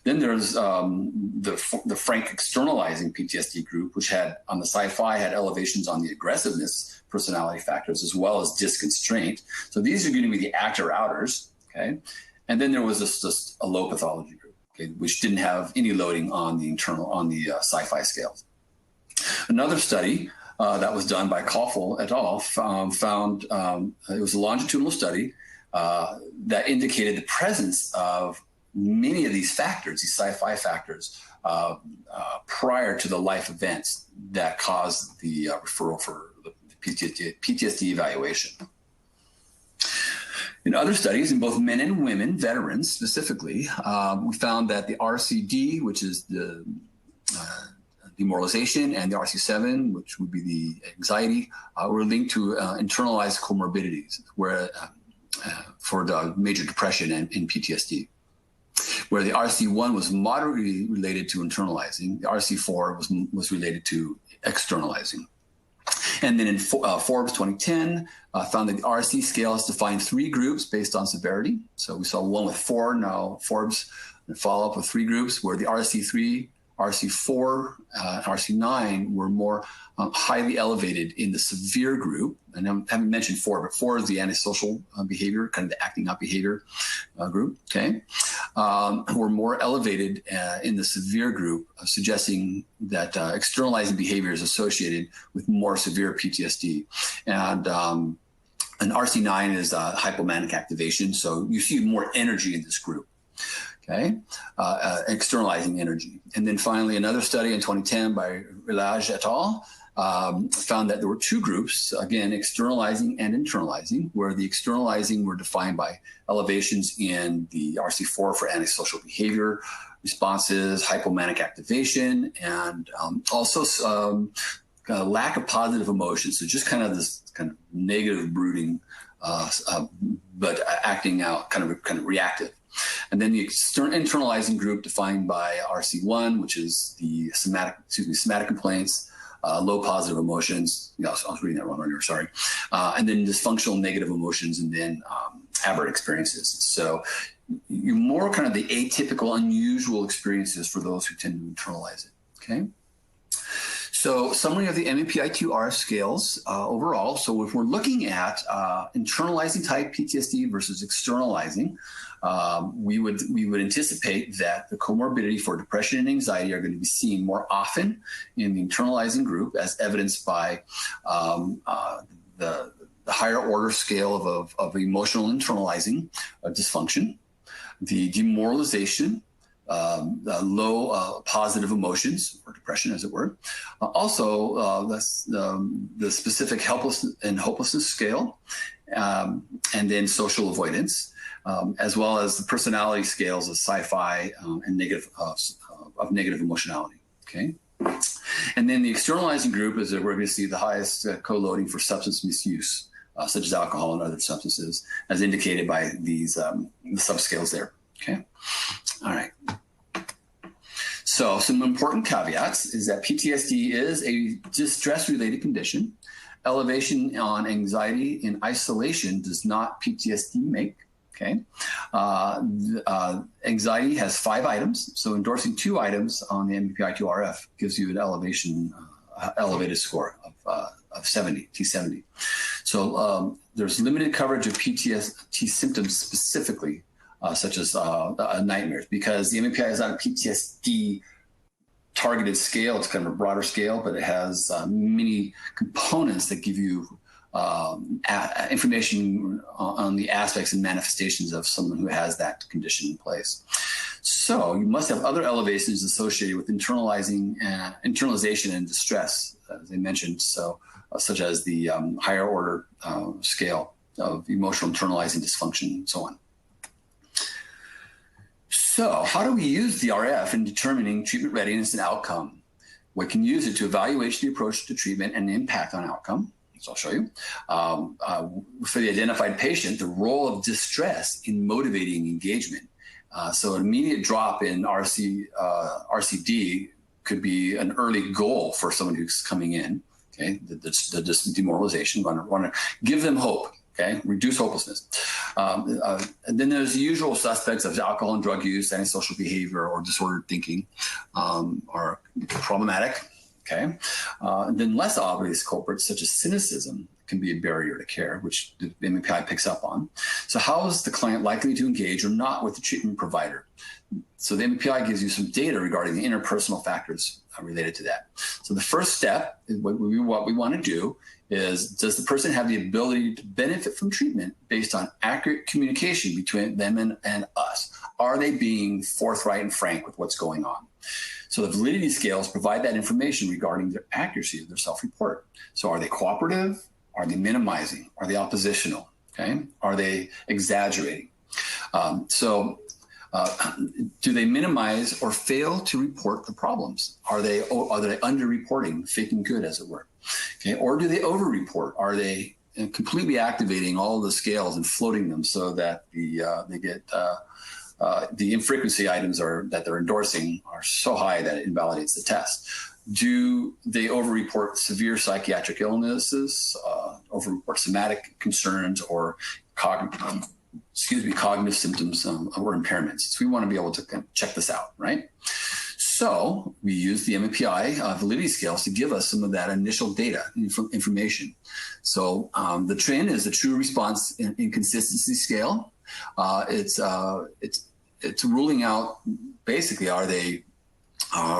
Then there's the frank externalizing PTSD group, which had, on the sci-fi, had elevations on the aggressiveness personality factors as well as disconstraint. So these are going to be the actor-outers, okay? And then there was just a low pathology group, okay, which didn't have any loading on the sci-fi scales. Another study that was done by Koffel et al. Found it was a longitudinal study that indicated the presence of many of these factors, these sci-fi factors, prior to the life events that caused the referral for the PTSD evaluation. In other studies, in both men and women, veterans specifically, we found that the RCD, which is the demoralization, and the RC7, which would be the anxiety, were linked to internalized comorbidities, where for the major depression and PTSD. Where the RC1 was moderately related to internalizing, the RC4 was related to externalizing. And then in Forbes 2010, found that the RC scale has defined 3 groups based on severity. So we saw one with 4, now Forbes follow up with 3 groups, where the RC3, RC4, and RC9 were more highly elevated in the severe group. And I haven't mentioned 4, but 4 is the antisocial behavior, kind of the acting out behavior group, okay? Were more elevated in the severe group, suggesting that externalizing behavior is associated with more severe PTSD. And RC9 is hypomanic activation, so you see more energy in this group. Okay, externalizing energy. And then finally, another study in 2010 by Relage et al. Found that there were 2 groups, again, externalizing and internalizing, where the externalizing were defined by elevations in the RC4 for antisocial behavior responses, hypomanic activation, and also lack of positive emotions. So just kind of this kind of negative brooding, but acting out, kind of reactive. And then the internalizing group defined by RC1, which is the somatic complaints, low positive emotions. I was reading that wrong earlier, sorry. And then dysfunctional negative emotions, and then aberrant experiences. So you're more kind of the atypical, unusual experiences for those who tend to internalize it, okay? So summary of the MMPI-2R scales overall. So if we're looking at internalizing type PTSD versus externalizing, we would anticipate that the comorbidity for depression and anxiety are going to be seen more often in the internalizing group, as evidenced by the higher order scale of emotional internalizing dysfunction, the demoralization, low positive emotions, or depression, as it were. Also, the specific helplessness and hopelessness scale, and then social avoidance, as well as the personality scales of sci-fi and negative emotionality. Okay. And then the externalizing group is where we see the highest co-loading for substance misuse, such as alcohol and other substances, as indicated by these the subscales there. Okay. All right. So some important caveats is that PTSD is a distress-related condition. Elevation on anxiety in isolation does not PTSD make. Okay. Anxiety has 5 items. So endorsing 2 items on the MBPI-2RF gives you an elevated score of 70, T70. So there's limited coverage of PTSD symptoms specifically, such as nightmares, because the MBPI is not a PTSD targeted scale. It's kind of a broader scale, but it has many components that give you information on the aspects and manifestations of someone who has that condition in place. So you must have other elevations associated with internalization and distress, as I mentioned, so such as the higher order scale of emotional internalizing dysfunction and so on. So how do we use the RF in determining treatment readiness and outcome? We can use it to evaluate the approach to treatment and the impact on outcome. So I'll show you. For the identified patient, the role of distress in motivating engagement. So an immediate drop in RCD could be an early goal for someone who's coming in. Okay, the demoralization. Want to give them hope. Okay, reduce hopelessness. And then there's the usual suspects of alcohol and drug use, antisocial behavior, or disordered thinking are problematic. Okay, and then less obvious culprits such as cynicism can be a barrier to care, which the MBPI picks up on. So how is the client likely to engage or not with the treatment provider? So the MBPI gives you some data regarding the interpersonal factors related to that. So the first step, what we want to do is, does the person have the ability to benefit from treatment based on accurate communication between them and us? Are they being forthright and frank with what's going on? So the validity scales provide that information regarding their accuracy of their self-report. So are they cooperative? Are they minimizing? Are they oppositional? Okay. Are they exaggerating? Do they minimize or fail to report the problems? Are they under-reporting, faking good, as it were? Okay. Or do they over-report? Are they completely activating all the scales and floating them so that they get the infrequency items that they're endorsing are so high that it invalidates the test? Do they over-report severe psychiatric illnesses, over-report somatic concerns, or cognitive symptoms or impairments? So we want to be able to kind of check this out, right? So we use the MBPI validity scales to give us some of that initial data information. So the TRIN is the true response inconsistency scale. It's ruling out basically, are they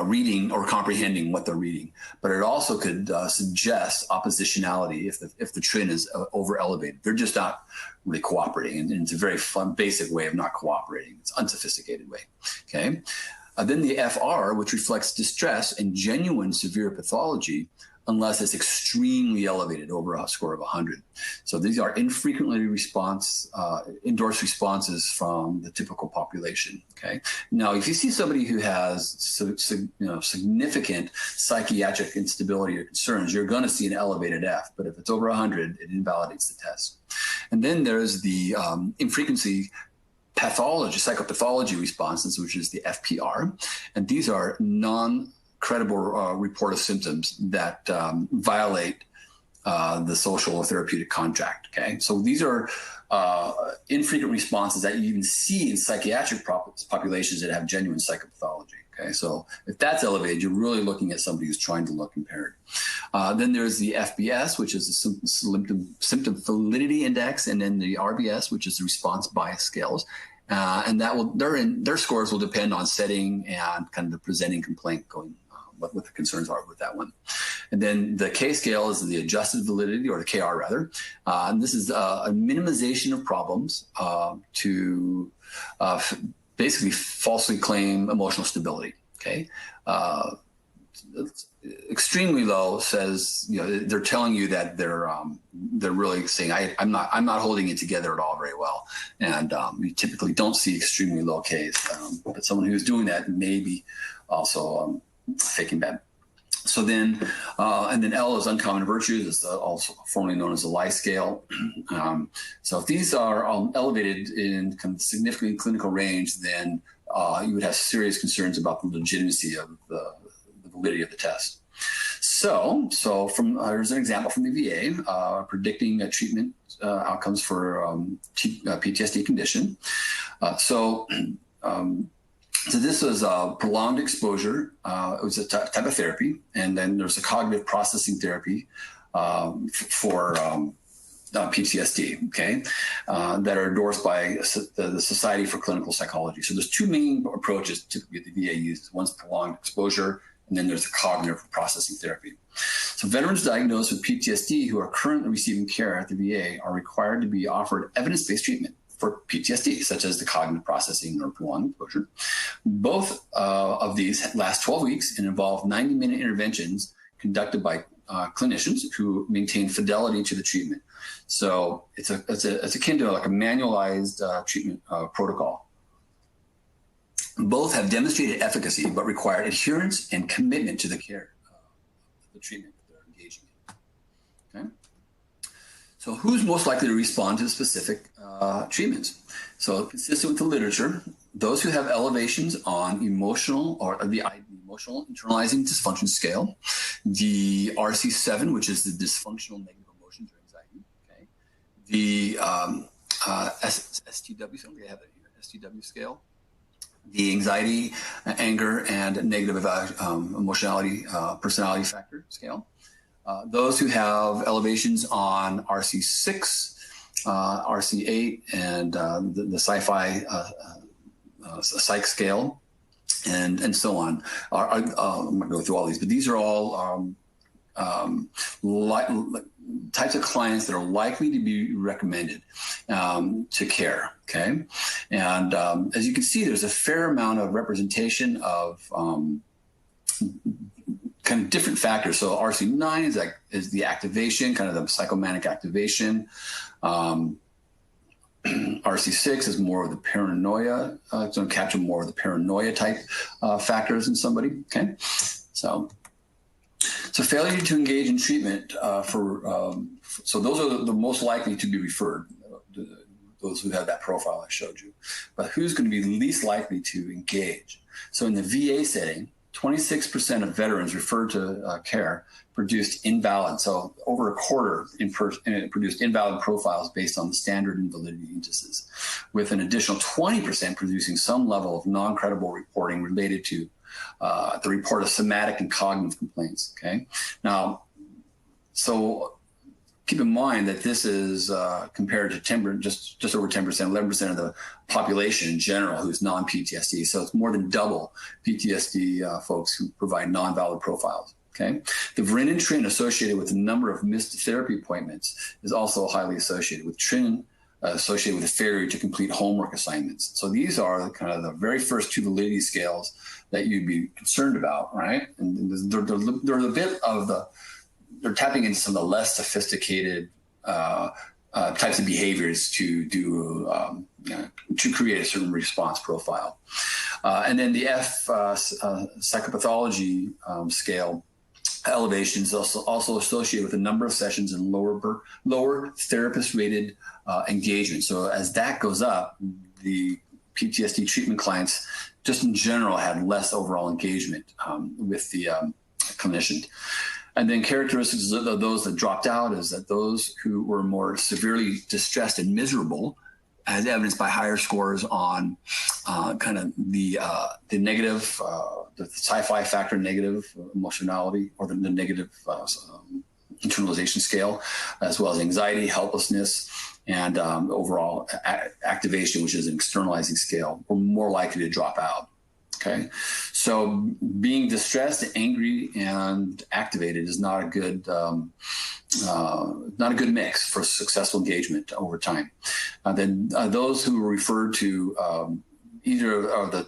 reading or comprehending what they're reading, but it also could suggest oppositionality if the TRIN is over elevated. They're just not really cooperating, and it's a very fun, basic way of not cooperating. It's an unsophisticated way. Okay. Then the FR, which reflects distress and genuine severe pathology, unless it's extremely elevated, over a score of 100. So these are infrequently endorsed responses from the typical population. Okay. Now, if you see somebody who has significant psychiatric instability or concerns, you're going to see an elevated F. But if it's over 100, it invalidates the test. And then there's the infrequency pathology, psychopathology responses, which is the FPR, and these are non-credible report of symptoms that violate the social or therapeutic contract. Okay, so these are infrequent responses that you even see in psychiatric populations that have genuine psychopathology. Okay, so if that's elevated, you're really looking at somebody who's trying to look impaired. Then there's the FBS, which is the symptom validity index, and then the RBS, which is the response bias scales. And that will their scores will depend on setting and kind of the presenting complaint going, what the concerns are with that one. And then the K scale is the adjusted validity, or the KR rather. And this is a minimization of problems to basically falsely claim emotional stability. Okay. Extremely low says, they're telling you that they're really saying, I'm not holding it together at all very well. And you typically don't see extremely low Ks, but someone who's doing that may be also faking bad. So then, and then L is uncommon virtues, is also formerly known as the Lie scale. So if these are elevated in kind of significant clinical range, then you would have serious concerns about the legitimacy of the validity of the test. So from here's an example from the VA predicting treatment outcomes for PTSD condition. So this was prolonged exposure. It was a type of therapy, and then there's a cognitive processing therapy for PTSD, okay, that are endorsed by the Society for Clinical Psychology. So there's two main approaches typically the VA uses. One's prolonged exposure, and then there's the cognitive processing therapy. So veterans diagnosed with PTSD who are currently receiving care at the VA are required to be offered evidence-based treatment for PTSD, such as the cognitive processing or prolonged exposure. Both of these last 12 weeks and involve 90-minute interventions conducted by clinicians who maintain fidelity to the treatment. So it's akin to like a manualized treatment protocol. Both have demonstrated efficacy, but require adherence and commitment to the care, the treatment that they're engaging in. Okay. So who's most likely to respond to specific treatments? So consistent with the literature, those who have elevations on emotional or the emotional internalizing dysfunction scale, the RC7, which is the dysfunctional negative emotions or anxiety, okay, the STW, so they have a STW scale, the anxiety, anger, and negative emotionality, personality factor scale. Those who have elevations on RC6, RC8, and the sci-fi psych scale, and so on. I'm going to go through all these, but these are all types of clients that are likely to be recommended to care. Okay, and as you can see, there's a fair amount of representation of kind of different factors. So RC9 is the activation, kind of the psychomanic activation. RC6 is more of the paranoia. It's going to capture more of the paranoia type factors in somebody. Okay, so failure to engage in treatment so those are the most likely to be referred. Those who have that profile I showed you. But who's going to be least likely to engage? So in the VA setting, 26% of veterans referred to care produced invalid. So over a quarter produced invalid profiles based on the standard invalidity indices, with an additional 20% producing some level of non-credible reporting related to the report of somatic and cognitive complaints. Okay. Now, so keep in mind that this is compared to just over 10%, 11% of the population in general who's non-PTSD. So it's more than double PTSD folks who provide non-valid profiles. Okay, the VRIN and TRIN associated with the number of missed therapy appointments is also highly associated with TRIN associated with a failure to complete homework assignments. So these are kind of the very first two validity scales that you'd be concerned about, right? And they're a bit of they're tapping into some of the less sophisticated types of behaviors to do to create a certain response profile. And then the F psychopathology scale elevations also associated with a number of sessions and lower therapist rated engagement. So as that goes up, the PTSD treatment clients just in general had less overall engagement with the clinician. And then characteristics of those that dropped out is that those who were more severely distressed and miserable, as evidenced by higher scores on kind of the negative, the sci-fi factor negative emotionality, or the negative internalization scale, as well as anxiety, helplessness, and overall activation, which is an externalizing scale, we're more likely to drop out. Okay, so being distressed, angry, and activated is not a good mix for successful engagement over time. Then those who refer to either of the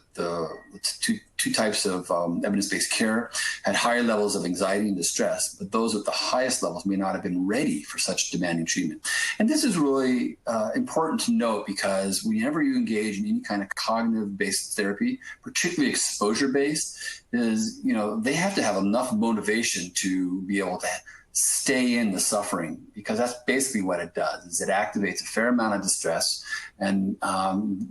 two types of evidence-based care had higher levels of anxiety and distress, but those at the highest levels may not have been ready for such demanding treatment. And this is really important to note, because whenever you engage in any kind of cognitive-based therapy, particularly exposure-based, is, they have to have enough motivation to be able to stay in the suffering, because that's basically what it does, is it activates a fair amount of distress, and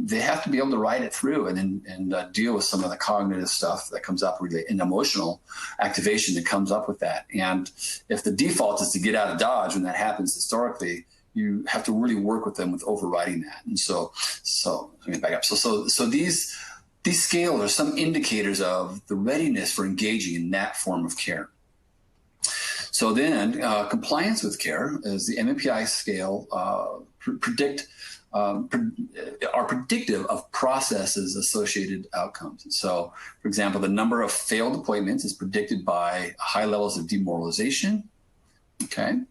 they have to be able to ride it through and deal with some of the cognitive stuff that comes up, really, and emotional activation that comes up with that. And if the default is to get out of Dodge when that happens historically, you have to really work with them with overriding that. And so let me back up. So these scales are some indicators of the readiness for engaging in that form of care. So then compliance with care, as the MMPI scale are predictive of processes associated outcomes. So, for example, the number of failed appointments is predicted by high levels of demoralization, okay,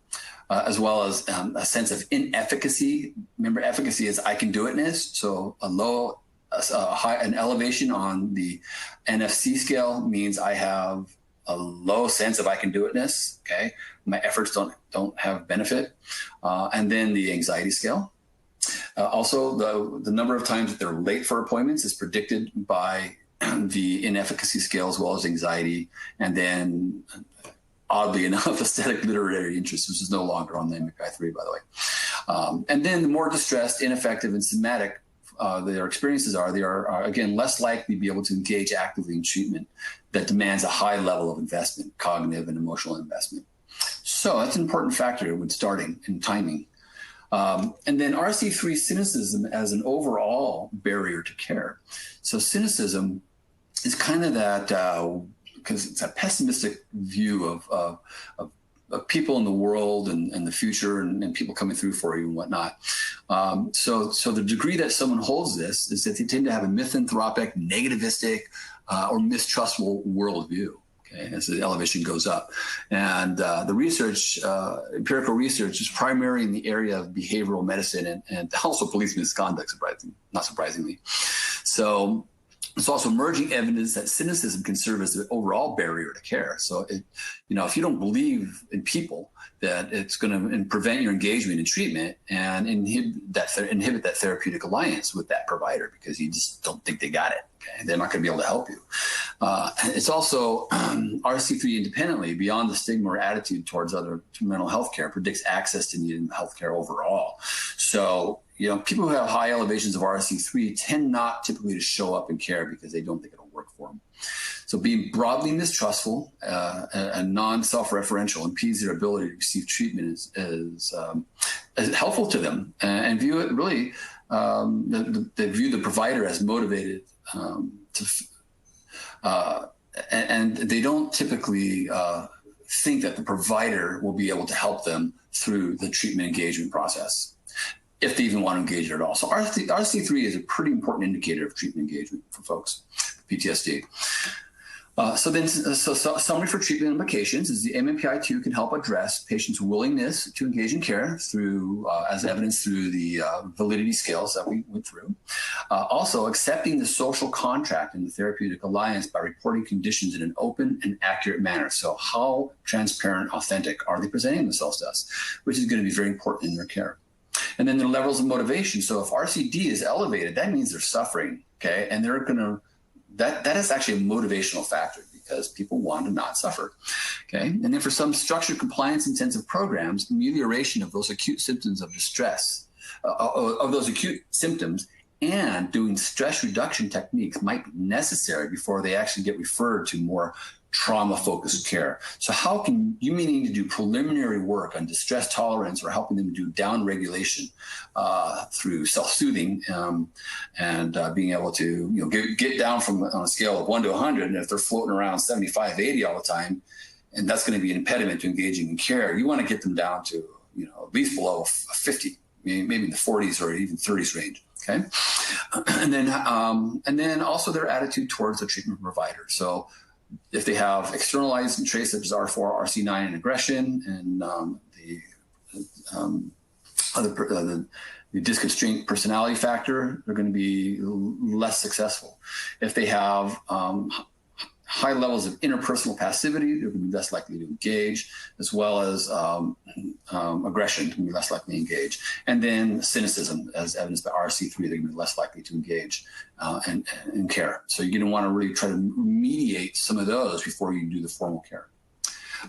as well as a sense of inefficacy. Remember, efficacy is I can do itness. So an elevation on the NFC scale means I have a low sense of I can do itness. Okay, my efforts don't have benefit, and then the anxiety scale. Also, the number of times that they're late for appointments is predicted by the inefficacy scale, as well as anxiety, and then, oddly enough, aesthetic literary interest, which is no longer on the MMPI-3, by the way. And then the more distressed, ineffective, and somatic their experiences are, they are again less likely to be able to engage actively in treatment that demands a high level of investment, cognitive and emotional investment. So that's an important factor when starting and timing. And then RC3 cynicism as an overall barrier to care. So cynicism is kind of that, because it's a pessimistic view of people in the world and the future and people coming through for you and whatnot. So the degree that someone holds this is that they tend to have a misanthropic, negativistic, or mistrustful worldview. Okay, as the elevation goes up. And the research, empirical research, is primarily in the area of behavioral medicine and also police misconduct, not surprisingly. So there's also emerging evidence that cynicism can serve as the overall barrier to care. So, if you don't believe in people, that it's going to prevent your engagement in treatment and inhibit that therapeutic alliance with that provider, because you just don't think they got it. Okay? They're not going to be able to help you. It's also RC3 independently, beyond the stigma or attitude towards other mental health care, predicts access to needed health care overall. So, people who have high elevations of RC3 tend not typically to show up in care because they don't think it'll work for them. So being broadly mistrustful and non-self-referential impedes their ability to receive treatment is helpful to them, and view it really, they view the provider as motivated and they don't typically think that the provider will be able to help them through the treatment engagement process, if they even want to engage it at all. So RC3 is a pretty important indicator of treatment engagement for folks with PTSD. So summary for treatment implications is the MMPI-2 can help address patients' willingness to engage in care through, as evidenced through the validity scales that we went through. Also, accepting the social contract and the therapeutic alliance by reporting conditions in an open and accurate manner. So how transparent, authentic are they presenting themselves to us, which is going to be very important in their care. And then the levels of motivation. So if RCD is elevated, that means they're suffering, okay? And they're going to, that is actually a motivational factor, because people want to not suffer, okay? And then for some structured compliance intensive programs, amelioration of those acute symptoms of distress, of those acute symptoms, and doing stress reduction techniques might be necessary before they actually get referred to more trauma-focused care. So how can you need to do preliminary work on distress tolerance, or helping them do down regulation through self-soothing and being able to get down from on a scale of 1 to 100, and if they're floating around 75, 80 all the time, and that's going to be an impediment to engaging in care, you want to get them down to at least below 50. maybe in the 40s or even 30s range. Okay, and then also their attitude towards the treatment provider. So if they have externalizing traits such as R4, RC9, and aggression, and the disconstraint personality factor, they're going to be less successful. If they have high levels of interpersonal passivity, they're going to be less likely to engage, as well as aggression, can be less likely to engage. And then cynicism, as evidenced by RC3, they're going to be less likely to engage and care. So you're going to want to really try to mediate some of those before you do the formal care.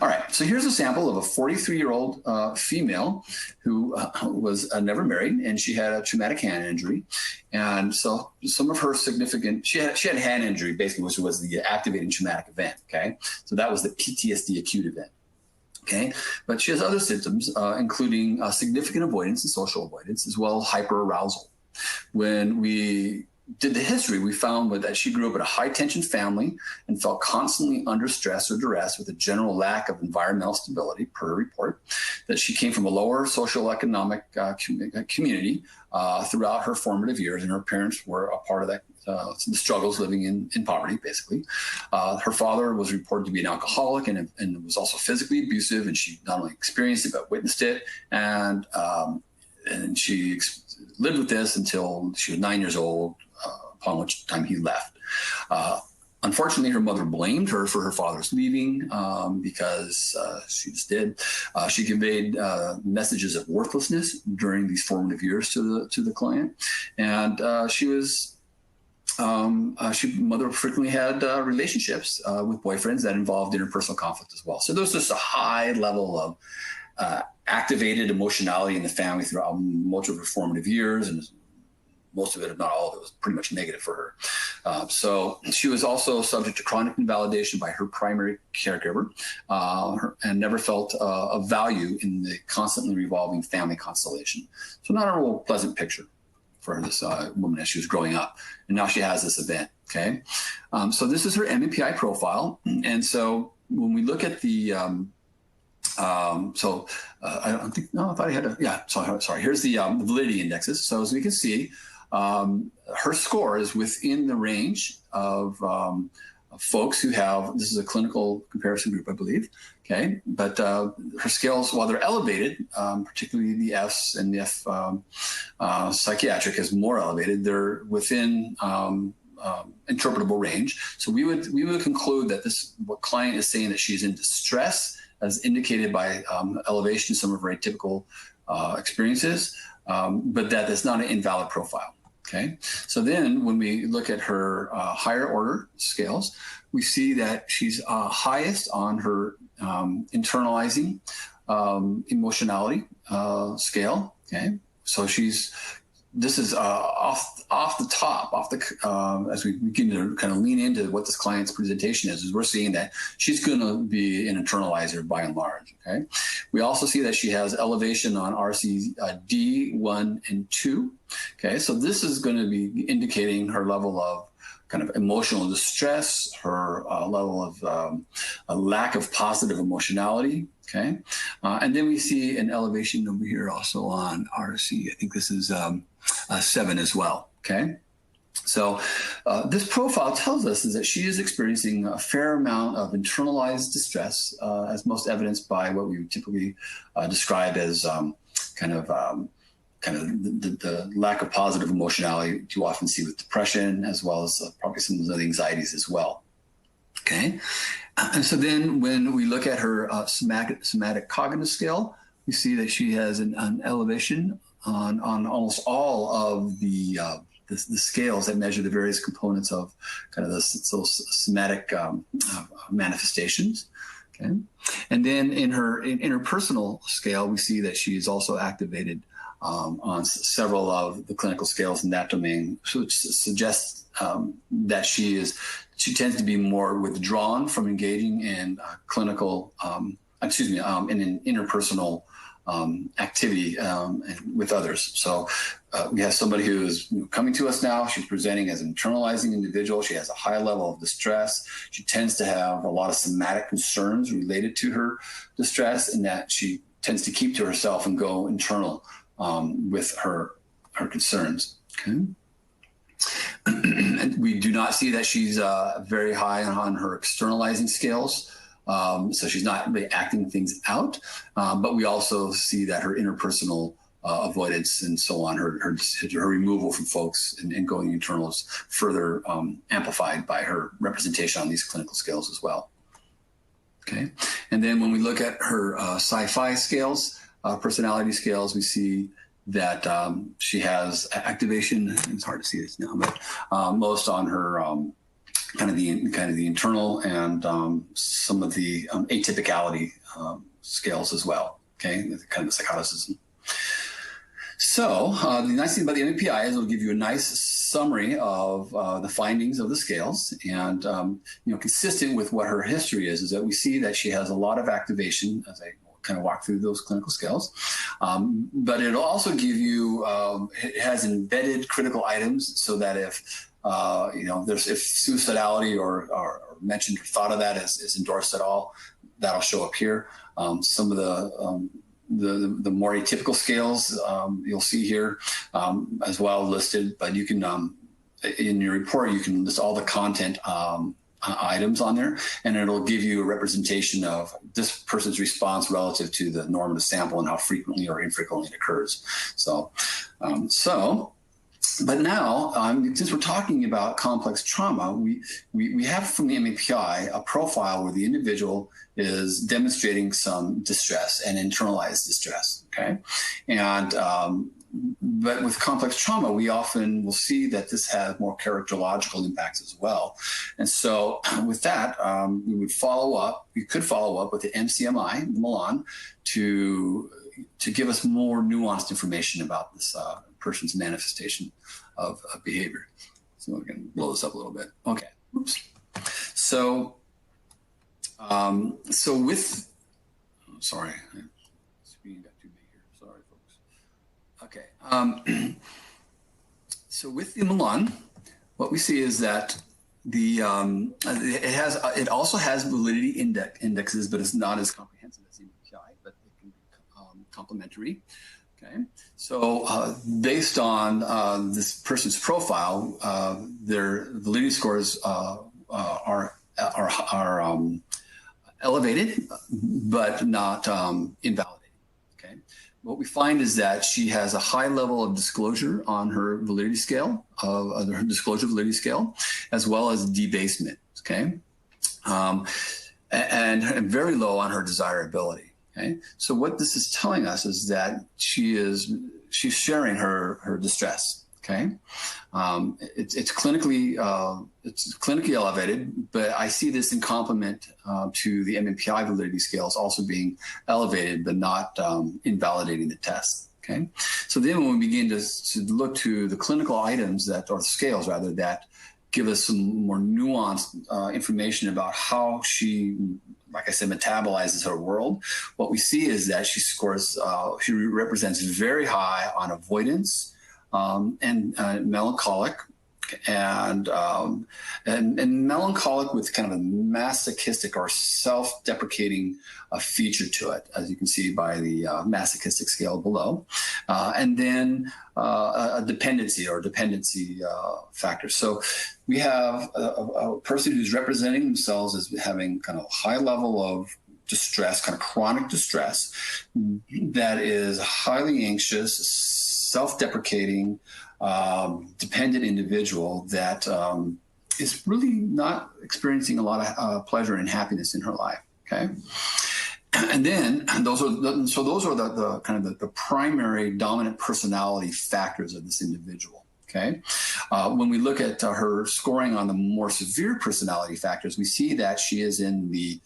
All right, so here's a sample of a 43-year-old female who was never married, and she had a traumatic hand injury. And so some of her significant, she had a hand injury, basically, which was the activating traumatic event, okay? So that was the PTSD acute event, okay? But she has other symptoms, including significant avoidance and social avoidance, as well as hyperarousal. When we did the history, we found that she grew up in a high-tension family and felt constantly under stress or duress with a general lack of environmental stability, per her report, that she came from a lower socioeconomic community throughout her formative years, and her parents were a part of that, the struggles living in poverty, basically. Her father was reported to be an alcoholic and was also physically abusive, and she not only experienced it but witnessed it, and she lived with this until she was 9 years old, upon which time he left. Unfortunately, her mother blamed her for her father's leaving because she just did. She conveyed messages of worthlessness during these formative years to the client, and mother frequently had relationships with boyfriends that involved interpersonal conflict as well. So there's just a high level of activated emotionality in the family throughout most of her formative years, and most of it, if not all of it, was pretty much negative for her. So she was also subject to chronic invalidation by her primary caregiver and never felt of value in the constantly revolving family constellation. So not a real pleasant picture for this woman as she was growing up. And now she has this event, okay? So this is her MMPI profile. And so when we look at the I don't think, no, I thought I had a, yeah, sorry. Here's the validity indexes. So as we can see, her score is within the range of folks who have, this is a clinical comparison group, I believe, okay? But her scales, while they're elevated, particularly the Fs and the F psychiatric is more elevated, they're within interpretable range. So we would conclude that what client is saying that she's in distress, as indicated by elevation in some of her atypical experiences, but that is not an invalid profile. Okay, so then when we look at her higher order scales, we see that she's highest on her internalizing emotionality scale. Okay, so this is off the top, as we begin to kind of lean into what this client's presentation is we're seeing that she's going to be an internalizer by and large, okay? We also see that she has elevation on RCD 1 and 2, okay? So this is going to be indicating her level of kind of emotional distress, her level of a lack of positive emotionality, okay? And then we see an elevation over here also on RC. I think this is 7 as well, okay? So this profile tells us is that she is experiencing a fair amount of internalized distress, as most evidenced by what we would typically describe as kind of the lack of positive emotionality you often see with depression, as well as probably some of the anxieties as well. Okay, and so then when we look at her somatic cognitive scale, we see that she has an elevation on almost all of the scales that measure the various components of kind of those somatic manifestations. Okay, and then in her interpersonal scale, we see that she is also activated on several of the clinical scales in that domain, which suggests that she tends to be more withdrawn from engaging in clinical, in an interpersonal activity with others. So we have somebody who is coming to us now. She's presenting as an internalizing individual. She has a high level of distress. She tends to have a lot of somatic concerns related to her distress, and that she tends to keep to herself and go internal with her concerns. Okay. And we do not see that she's very high on her externalizing scales. So she's not really acting things out, but we also see that her interpersonal avoidance and so on, her removal from folks and going internal is further amplified by her representation on these clinical scales as well. Okay, and then when we look at her sci-fi scales, personality scales, we see that she has activation. It's hard to see this now, but most on her kind of the internal and some of the atypicality scales as well. Okay, kind of the psychoticism. So the nice thing about the MMPI is it'll give you a nice summary of the findings of the scales, and consistent with what her history is that we see that she has a lot of activation as I kind of walk through those clinical scales, but it'll also give you it has embedded critical items so that if if suicidality or mentioned or thought of that is endorsed at all, that'll show up here. Some of the more atypical scales you'll see here as well listed, but you can in your report you can list all the content items on there, and it'll give you a representation of this person's response relative to the normative sample and how frequently or infrequently it occurs. But now, since we're talking about complex trauma, we have from the MAPI a profile where the individual is demonstrating some distress and internalized distress, okay? And but with complex trauma, we often will see that this has more characterological impacts as well. And so with that, we could follow up with the MCMI, Moran, to give us more nuanced information about this person's manifestation of behavior. So we're going to blow this up a little bit. Okay. Oops. So with, sorry, screen got too big here. Sorry, folks. Okay. So with the Moran, what we see is that it also has validity indexes, but it's not as comprehensive as the MPI, but it can be complementary. Okay, so based on this person's profile, their validity scores are elevated, but not invalidating. Okay, what we find is that she has a high level of disclosure on her validity scale, her disclosure validity scale, as well as debasement. Okay, and very low on her desirability. Okay, so what this is telling us is that she's sharing her distress. Okay, it's clinically elevated, but I see this in complement to the MMPI validity scales also being elevated, but not invalidating the test. Okay, so then when we begin to look to the clinical items or scales rather that give us some more nuanced information about how she, like I said, metabolizes her world, what we see is that she represents very high on avoidance and melancholic, and melancholic with kind of a masochistic or self-deprecating feature to it, as you can see by the masochistic scale below, and then a dependency factor. So we have a person who's representing themselves as having kind of high level of distress, kind of chronic distress, that is highly anxious, self-deprecating, dependent individual that is really not experiencing a lot of pleasure and happiness in her life. Okay, and then those are the kind of the primary dominant personality factors of this individual. Okay, when we look at her scoring on the more severe personality factors, we see that she is in the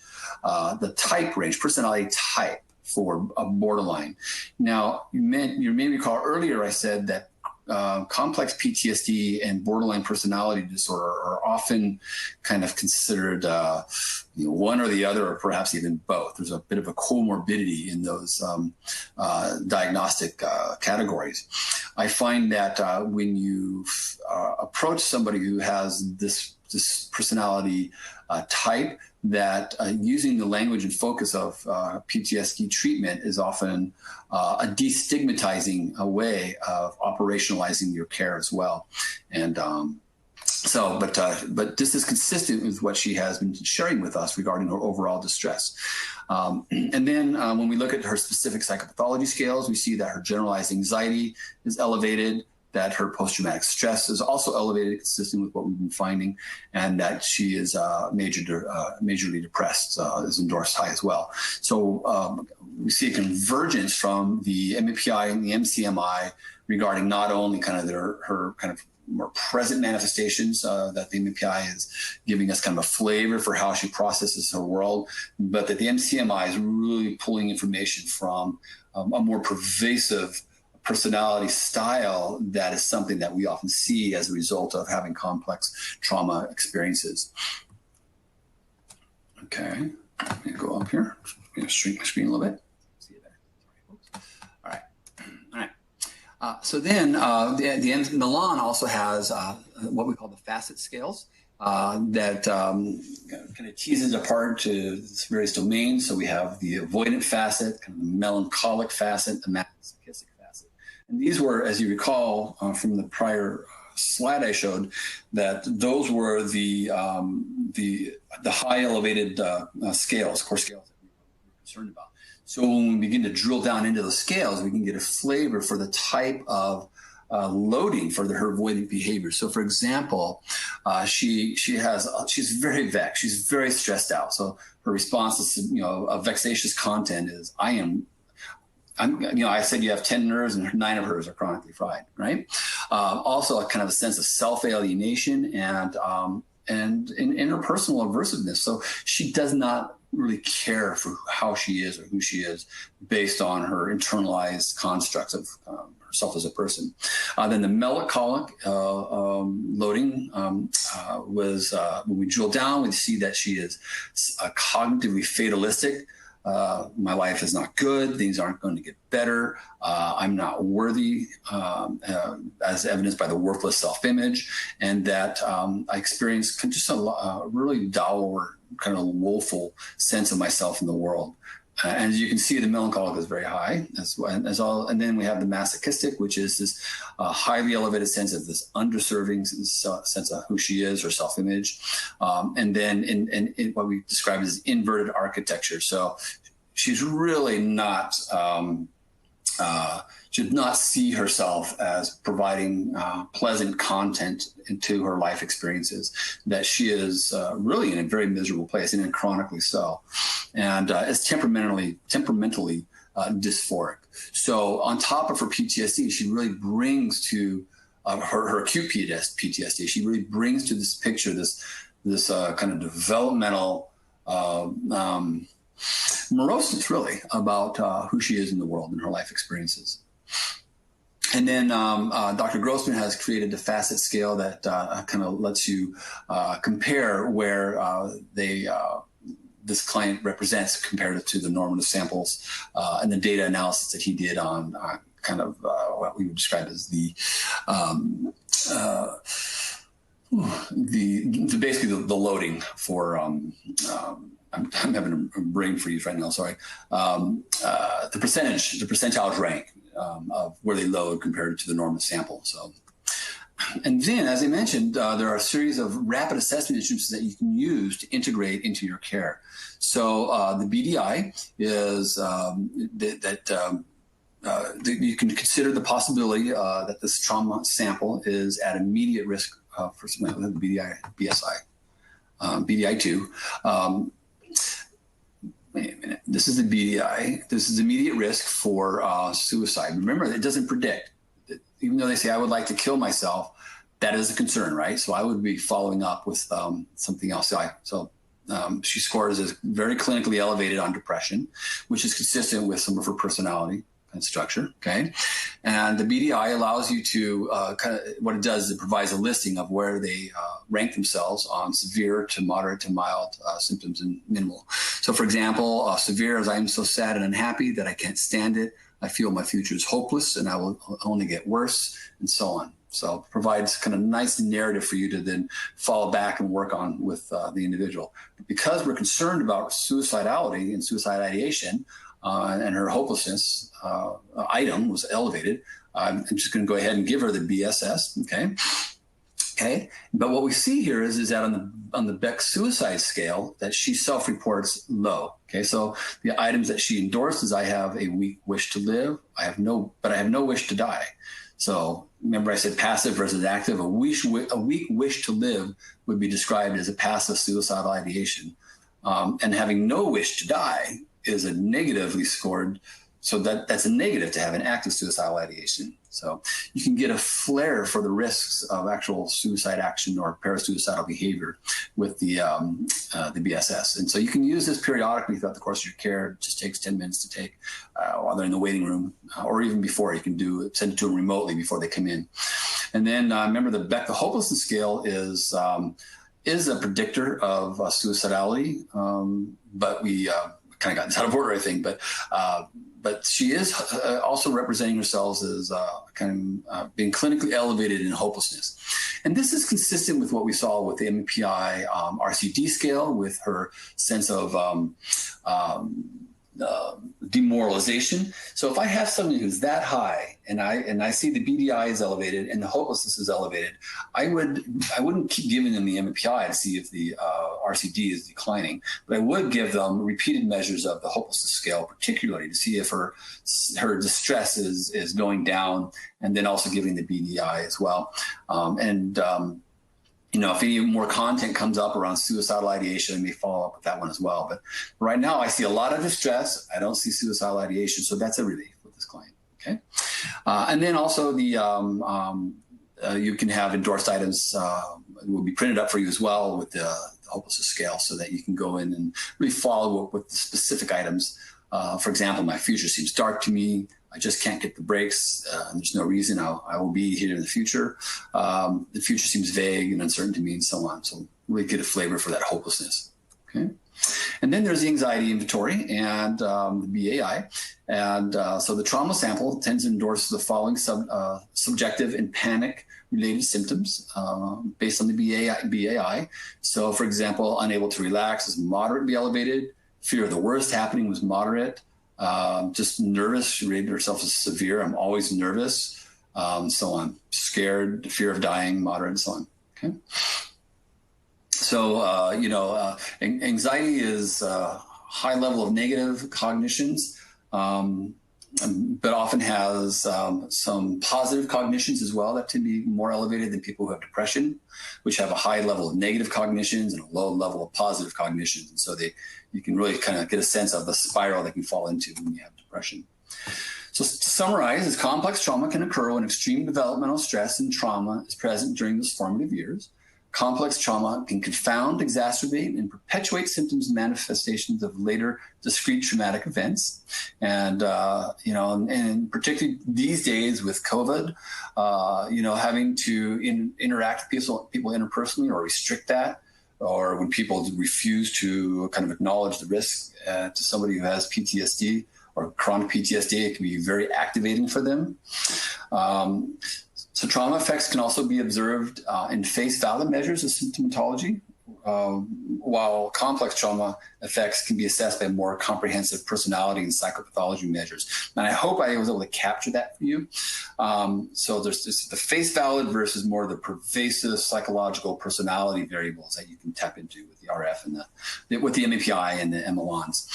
type range, personality type for a borderline. Now, you may recall earlier I said that complex PTSD and borderline personality disorder are often kind of considered one or the other, or perhaps even both. There's a bit of a comorbidity in those diagnostic categories. I find that when you approach somebody who has this personality type, that using the language and focus of PTSD treatment is often a destigmatizing way of operationalizing your care as well. And but this is consistent with what she has been sharing with us regarding her overall distress. And then when we look at her specific psychopathology scales, we see that her generalized anxiety is elevated, that her post-traumatic stress is also elevated, consistent with what we've been finding, and that she is majorly depressed is endorsed high as well. So we see a convergence from the MMPI and the MCMI regarding not only kind of her kind of more present manifestations that the MMPI is giving us kind of a flavor for how she processes her world, but that the MCMI is really pulling information from a more pervasive personality style that is something that we often see as a result of having complex trauma experiences. Okay, let me go up here. I'm going to shrink my screen a little bit. See you there. All right. All right. So then Moran also has what we call the facet scales that kind of teases apart to various domains. So we have the avoidant facet, kind of the melancholic facet, the masochistic facet. And these were, as you recall from the prior slide I showed, that those were the high elevated scales, core scales that we were concerned about. So when we begin to drill down into the scales, we can get a flavor for the type of loading for her avoidant behavior. So, for example, she's very vexed. She's very stressed out. So her response to a vexatious content is, I said you have 10 nerves and 9 of hers are chronically fried, right? Also, a kind of a sense of self-alienation and interpersonal aversiveness. So she does not really care for how she is or who she is based on her internalized constructs of herself as a person. Then the melancholic loading was, when we drill down, we see that she is cognitively fatalistic. My life is not good. Things aren't going to get better. I'm not worthy, as evidenced by the worthless self-image, and that I experience just a really dour, kind of woeful sense of myself in the world. And as you can see, the melancholic is very high as well. And then we have the masochistic, which is this highly elevated sense of this underserving sense of who she is, her self-image. And then in what we describe as inverted architecture. So she's really not, should not see herself as providing pleasant content into her life experiences, that she is really in a very miserable place, and chronically so, and is temperamentally dysphoric. So on top of her PTSD, she really brings to her acute PTSD, she really brings to this picture this kind of developmental moroseness, really, about who she is in the world and her life experiences. And then Dr. Grossman has created a facet scale that kind of lets you compare where this client represents compared to the normative samples and the data analysis that he did on kind of what we would describe as basically the loading for I'm having a brain freeze right now. Sorry. The percentiles rank of where they load compared to the normative sample. So, and then, as I mentioned, there are a series of rapid assessment instruments that you can use to integrate into your care. So the BDI is you can consider the possibility that this trauma sample is at immediate risk for the BSI, BDI2. Wait a minute. This is the BDI. This is immediate risk for suicide. Remember, it doesn't predict. Even though they say, I would like to kill myself, that is a concern, right? So I would be following up with something else. She scores as very clinically elevated on depression, which is consistent with some of her personality and structure, okay? And the BDI allows you to what it does is it provides a listing of where they rank themselves on severe to moderate to mild symptoms and minimal. So for example, severe is I am so sad and unhappy that I can't stand it. I feel my future is hopeless and I will only get worse, and so on. So it provides kind of nice narrative for you to then follow back and work on with the individual. But because we're concerned about suicidality and suicide ideation, and her hopelessness item was elevated, I'm just going to go ahead and give her the BSS. Okay. But what we see here is that on the Beck suicide scale, that she self-reports low. Okay. So the items that she endorsed is, I have a weak wish to live. I have no wish to die. So remember I said passive versus active. A weak wish to live would be described as a passive suicidal ideation. And having no wish to die is a negatively scored. So that's a negative to have an active suicidal ideation. So you can get a flare for the risks of actual suicide action or parasuicidal behavior with the BSS. And so you can use this periodically throughout the course of your care. It just takes 10 minutes to take while they're in the waiting room, or even before. You can send it to them remotely before they come in. And then remember the Beck, the hopelessness scale is a predictor of suicidality, but we kind of got this out of order, I think. But she is also representing herself as being clinically elevated in hopelessness. And this is consistent with what we saw with the MPI RCD scale, with her sense of demoralization. So if I have somebody who's that high and I see the BDI is elevated and the hopelessness is elevated, I wouldn't keep giving them the MPI to see if the RCD is declining, but I would give them repeated measures of the hopelessness scale, particularly to see if her distress is going down, and then also giving the BDI as well. If any more content comes up around suicidal ideation, I may follow up with that one as well. But right now, I see a lot of distress. I don't see suicidal ideation, so that's a relief with this client. Okay, and then also you can have endorsed items will be printed up for you as well with the hopelessness scale, so that you can go in and really follow up with the specific items. For example, my future seems dark to me. I just can't get the breaks. There's no reason I will be here in the future. The future seems vague and uncertain to me, and so on. So really get a flavor for that hopelessness. Okay. And then there's the anxiety inventory and the BAI. And so the trauma sample tends to endorse the following subjective and panic-related symptoms based on the BAI. So, for example, unable to relax is moderately elevated. Fear of the worst happening was moderate. Just nervous, she rated herself as severe. I'm always nervous, so on. Scared, fear of dying, moderate, and so on. Okay. So, anxiety is a high level of negative cognitions, but often has some positive cognitions as well that tend to be more elevated than people who have depression, which have a high level of negative cognitions and a low level of positive cognitions. And so you can really kind of get a sense of the spiral they can fall into when you have depression. So to summarize, is complex trauma can occur when extreme developmental stress and trauma is present during those formative years. Complex trauma can confound, exacerbate, and perpetuate symptoms and manifestations of later discrete traumatic events. And, and particularly these days with COVID, having to interact with people interpersonally or restrict that, or when people refuse to kind of acknowledge the risk to somebody who has PTSD or chronic PTSD, it can be very activating for them. So trauma effects can also be observed in face value measures of symptomatology, while complex trauma effects can be assessed by more comprehensive personality and psychopathology measures. And I hope I was able to capture that for you. So there's the face valid versus more of the pervasive psychological personality variables that you can tap into with the RF and with the MAPI and the MLONs.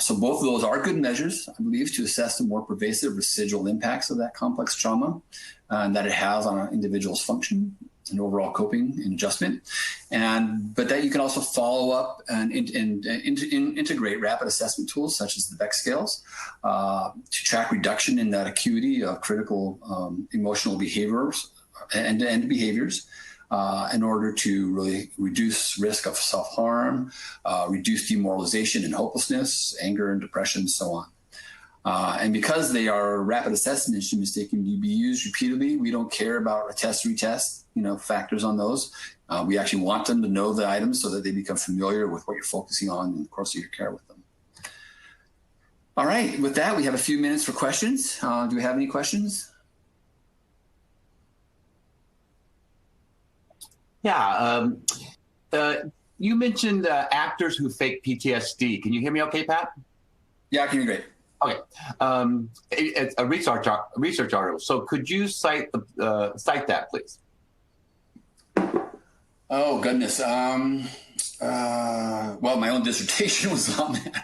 So both of those are good measures, I believe, to assess the more pervasive residual impacts of that complex trauma that it has on an individual's function and overall coping and adjustment. But that you can also follow up and integrate rapid assessment tools such as the Beck scales to track reduction in that acuity of critical emotional behaviors and behaviors in order to really reduce risk of self-harm, reduce demoralization and hopelessness, anger and depression, and so on. And because they are rapid assessment instruments, they can be used repeatedly. We don't care about a test, retest, factors on those. We actually want them to know the items so that they become familiar with what you're focusing on in the course of your care with them. All right. With that, we have a few minutes for questions. Do we have any questions? Yeah. You mentioned actors who fake PTSD. Can you hear me okay, Pat? Yeah, I can hear you great. Okay. It's a research article. So could you cite that, please? Oh, goodness. Well, my own dissertation was on that.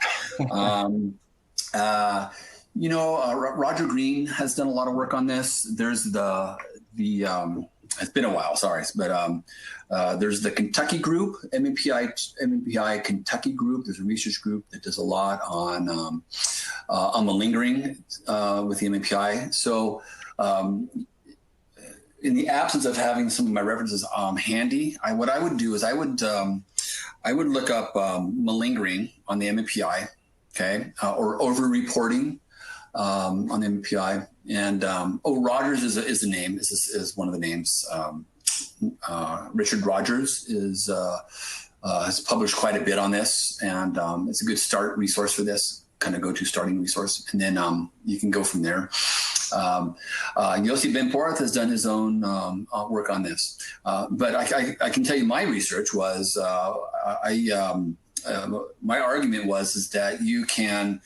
Roger Green has done a lot of work on this. There's it's been a while, sorry, but there's the Kentucky group, MMPI Kentucky group. There's a research group that does a lot on malingering with the MMPI. So in the absence of having some of my references handy, what I would do is I would look up malingering on the MMPI, okay, or over-reporting on the MMPI. And Rogers is the name, is one of the names. Richard Rogers has published quite a bit on this, and it's a good start resource for this, kind of go-to starting resource. And then you can go from there. Yossi Ben-Porath has done his own work on this. But I can tell you my research was, my argument is that you can,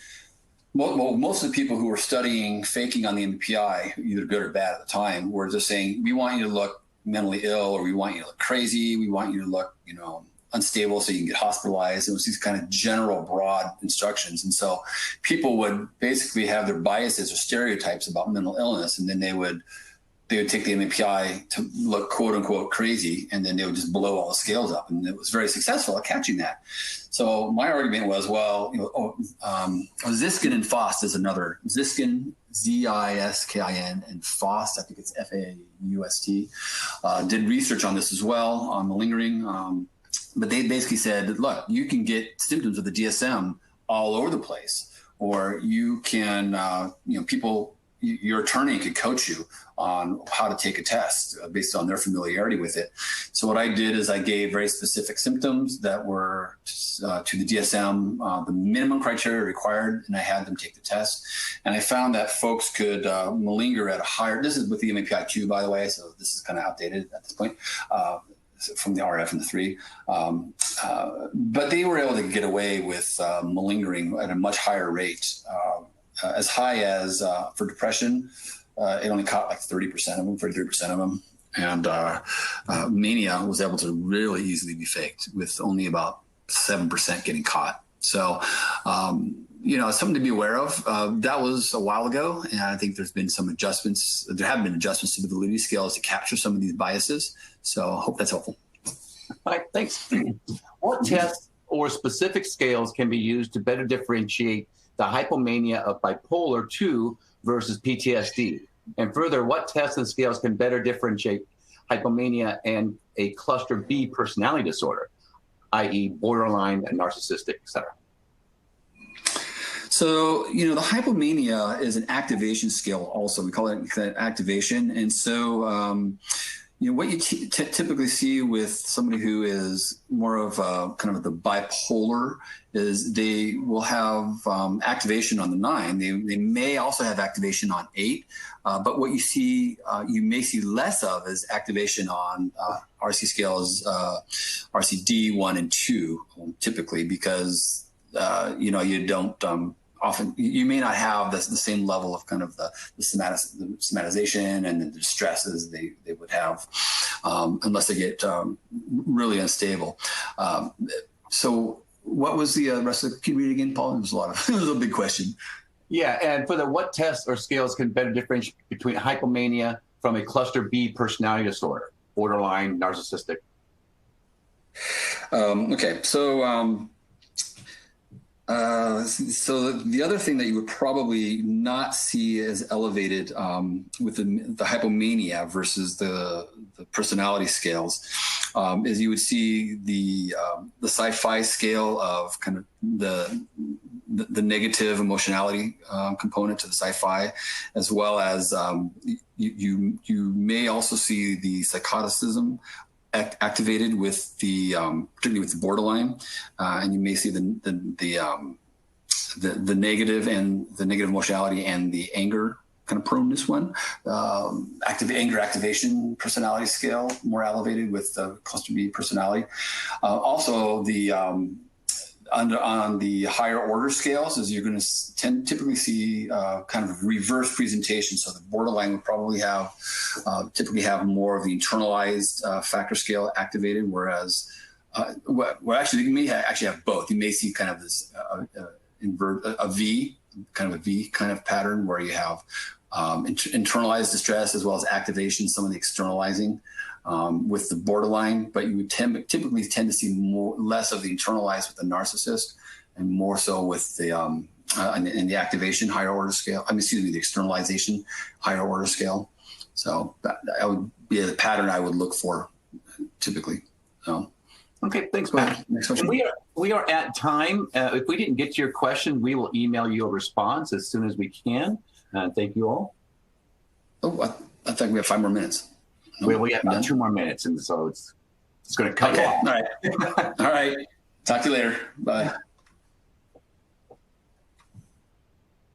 most of the people who were studying faking on the MPI, either good or bad at the time, were just saying, we want you to look mentally ill, or we want you to look crazy, we want you to look, unstable so you can get hospitalized. It was these kind of general, broad instructions. And so people would basically have their biases or stereotypes about mental illness, and then they would take the MMPI to look quote unquote crazy, and then they would just blow all the scales up. And it was very successful at catching that. So my argument was, Ziskin and Faust is another. Ziskin, Z-I-S-K-I-N, and Faust, I think it's F-A-U-S-T, did research on this as well, on malingering. But they basically said, look, you can get symptoms of the DSM all over the place, or you can, your attorney could coach you on how to take a test based on their familiarity with it. So what I did is I gave very specific symptoms that were to the DSM, the minimum criteria required, and I had them take the test. And I found that folks could malinger at a higher, this is with the MAPI 2, by the way, so this is kind of outdated at this point, from the RF and the 3. But they were able to get away with malingering at a much higher rate. As high as for depression, it only caught like 30% of them, 33% of them. And mania was able to really easily be faked with only about 7% getting caught. So, something to be aware of. That was a while ago, and I think there's been some adjustments. There have been adjustments to the validity scales to capture some of these biases. So I hope that's helpful. All right, thanks. What tests or specific scales can be used to better differentiate the hypomania of bipolar 2 versus PTSD? And further, what tests and scales can better differentiate hypomania and a cluster B personality disorder, i.e. borderline and narcissistic, et cetera? So, the hypomania is an activation scale also. We call it activation. And so, what you typically see with somebody who is more of kind of the bipolar is they will have activation on the 9. They may also have activation on 8. But what you may see less of is activation on RC scales, RCD 1 and 2, typically, because, you don't often, you may not have the same level of kind of the somatization and the distresses they would have unless they get really unstable. So what was the rest of the, can you read it again, Paul? It was it was a big question. Yeah, and for what tests or scales can better differentiate between hypomania from a cluster B personality disorder, borderline, narcissistic? Okay, so so the other thing that you would probably not see as elevated with the hypomania versus the personality scales is you would see the sci-fi scale of kind of the negative emotionality component to the sci-fi, as well as you may also see the psychoticism activated with the particularly with the borderline, and you may see the the negative emotionality and the anger kind of proneness one. Active anger activation personality scale, more elevated with the cluster B personality. Also, the on the higher order scales, is you're going to typically see kind of reverse presentation. So the borderline would probably have typically have more of the internalized factor scale activated, whereas well, actually, you may actually have both. You may see kind of this a V kind of pattern where you have internalized distress as well as activation, some of the externalizing with the borderline, but you would typically tend to see less of the internalized with the narcissist and more so with the in the activation higher order scale. The externalization higher order scale. So that would be a pattern I would look for typically. So. Okay, thanks, Matt. Next question. We are at time. If we didn't get to your question, we will email you a response as soon as we can. Thank you all. Oh, I think we have 5 more minutes. No, we have about 2 more minutes, and so it's going to cut off. All right. All right. Talk to you later. Bye.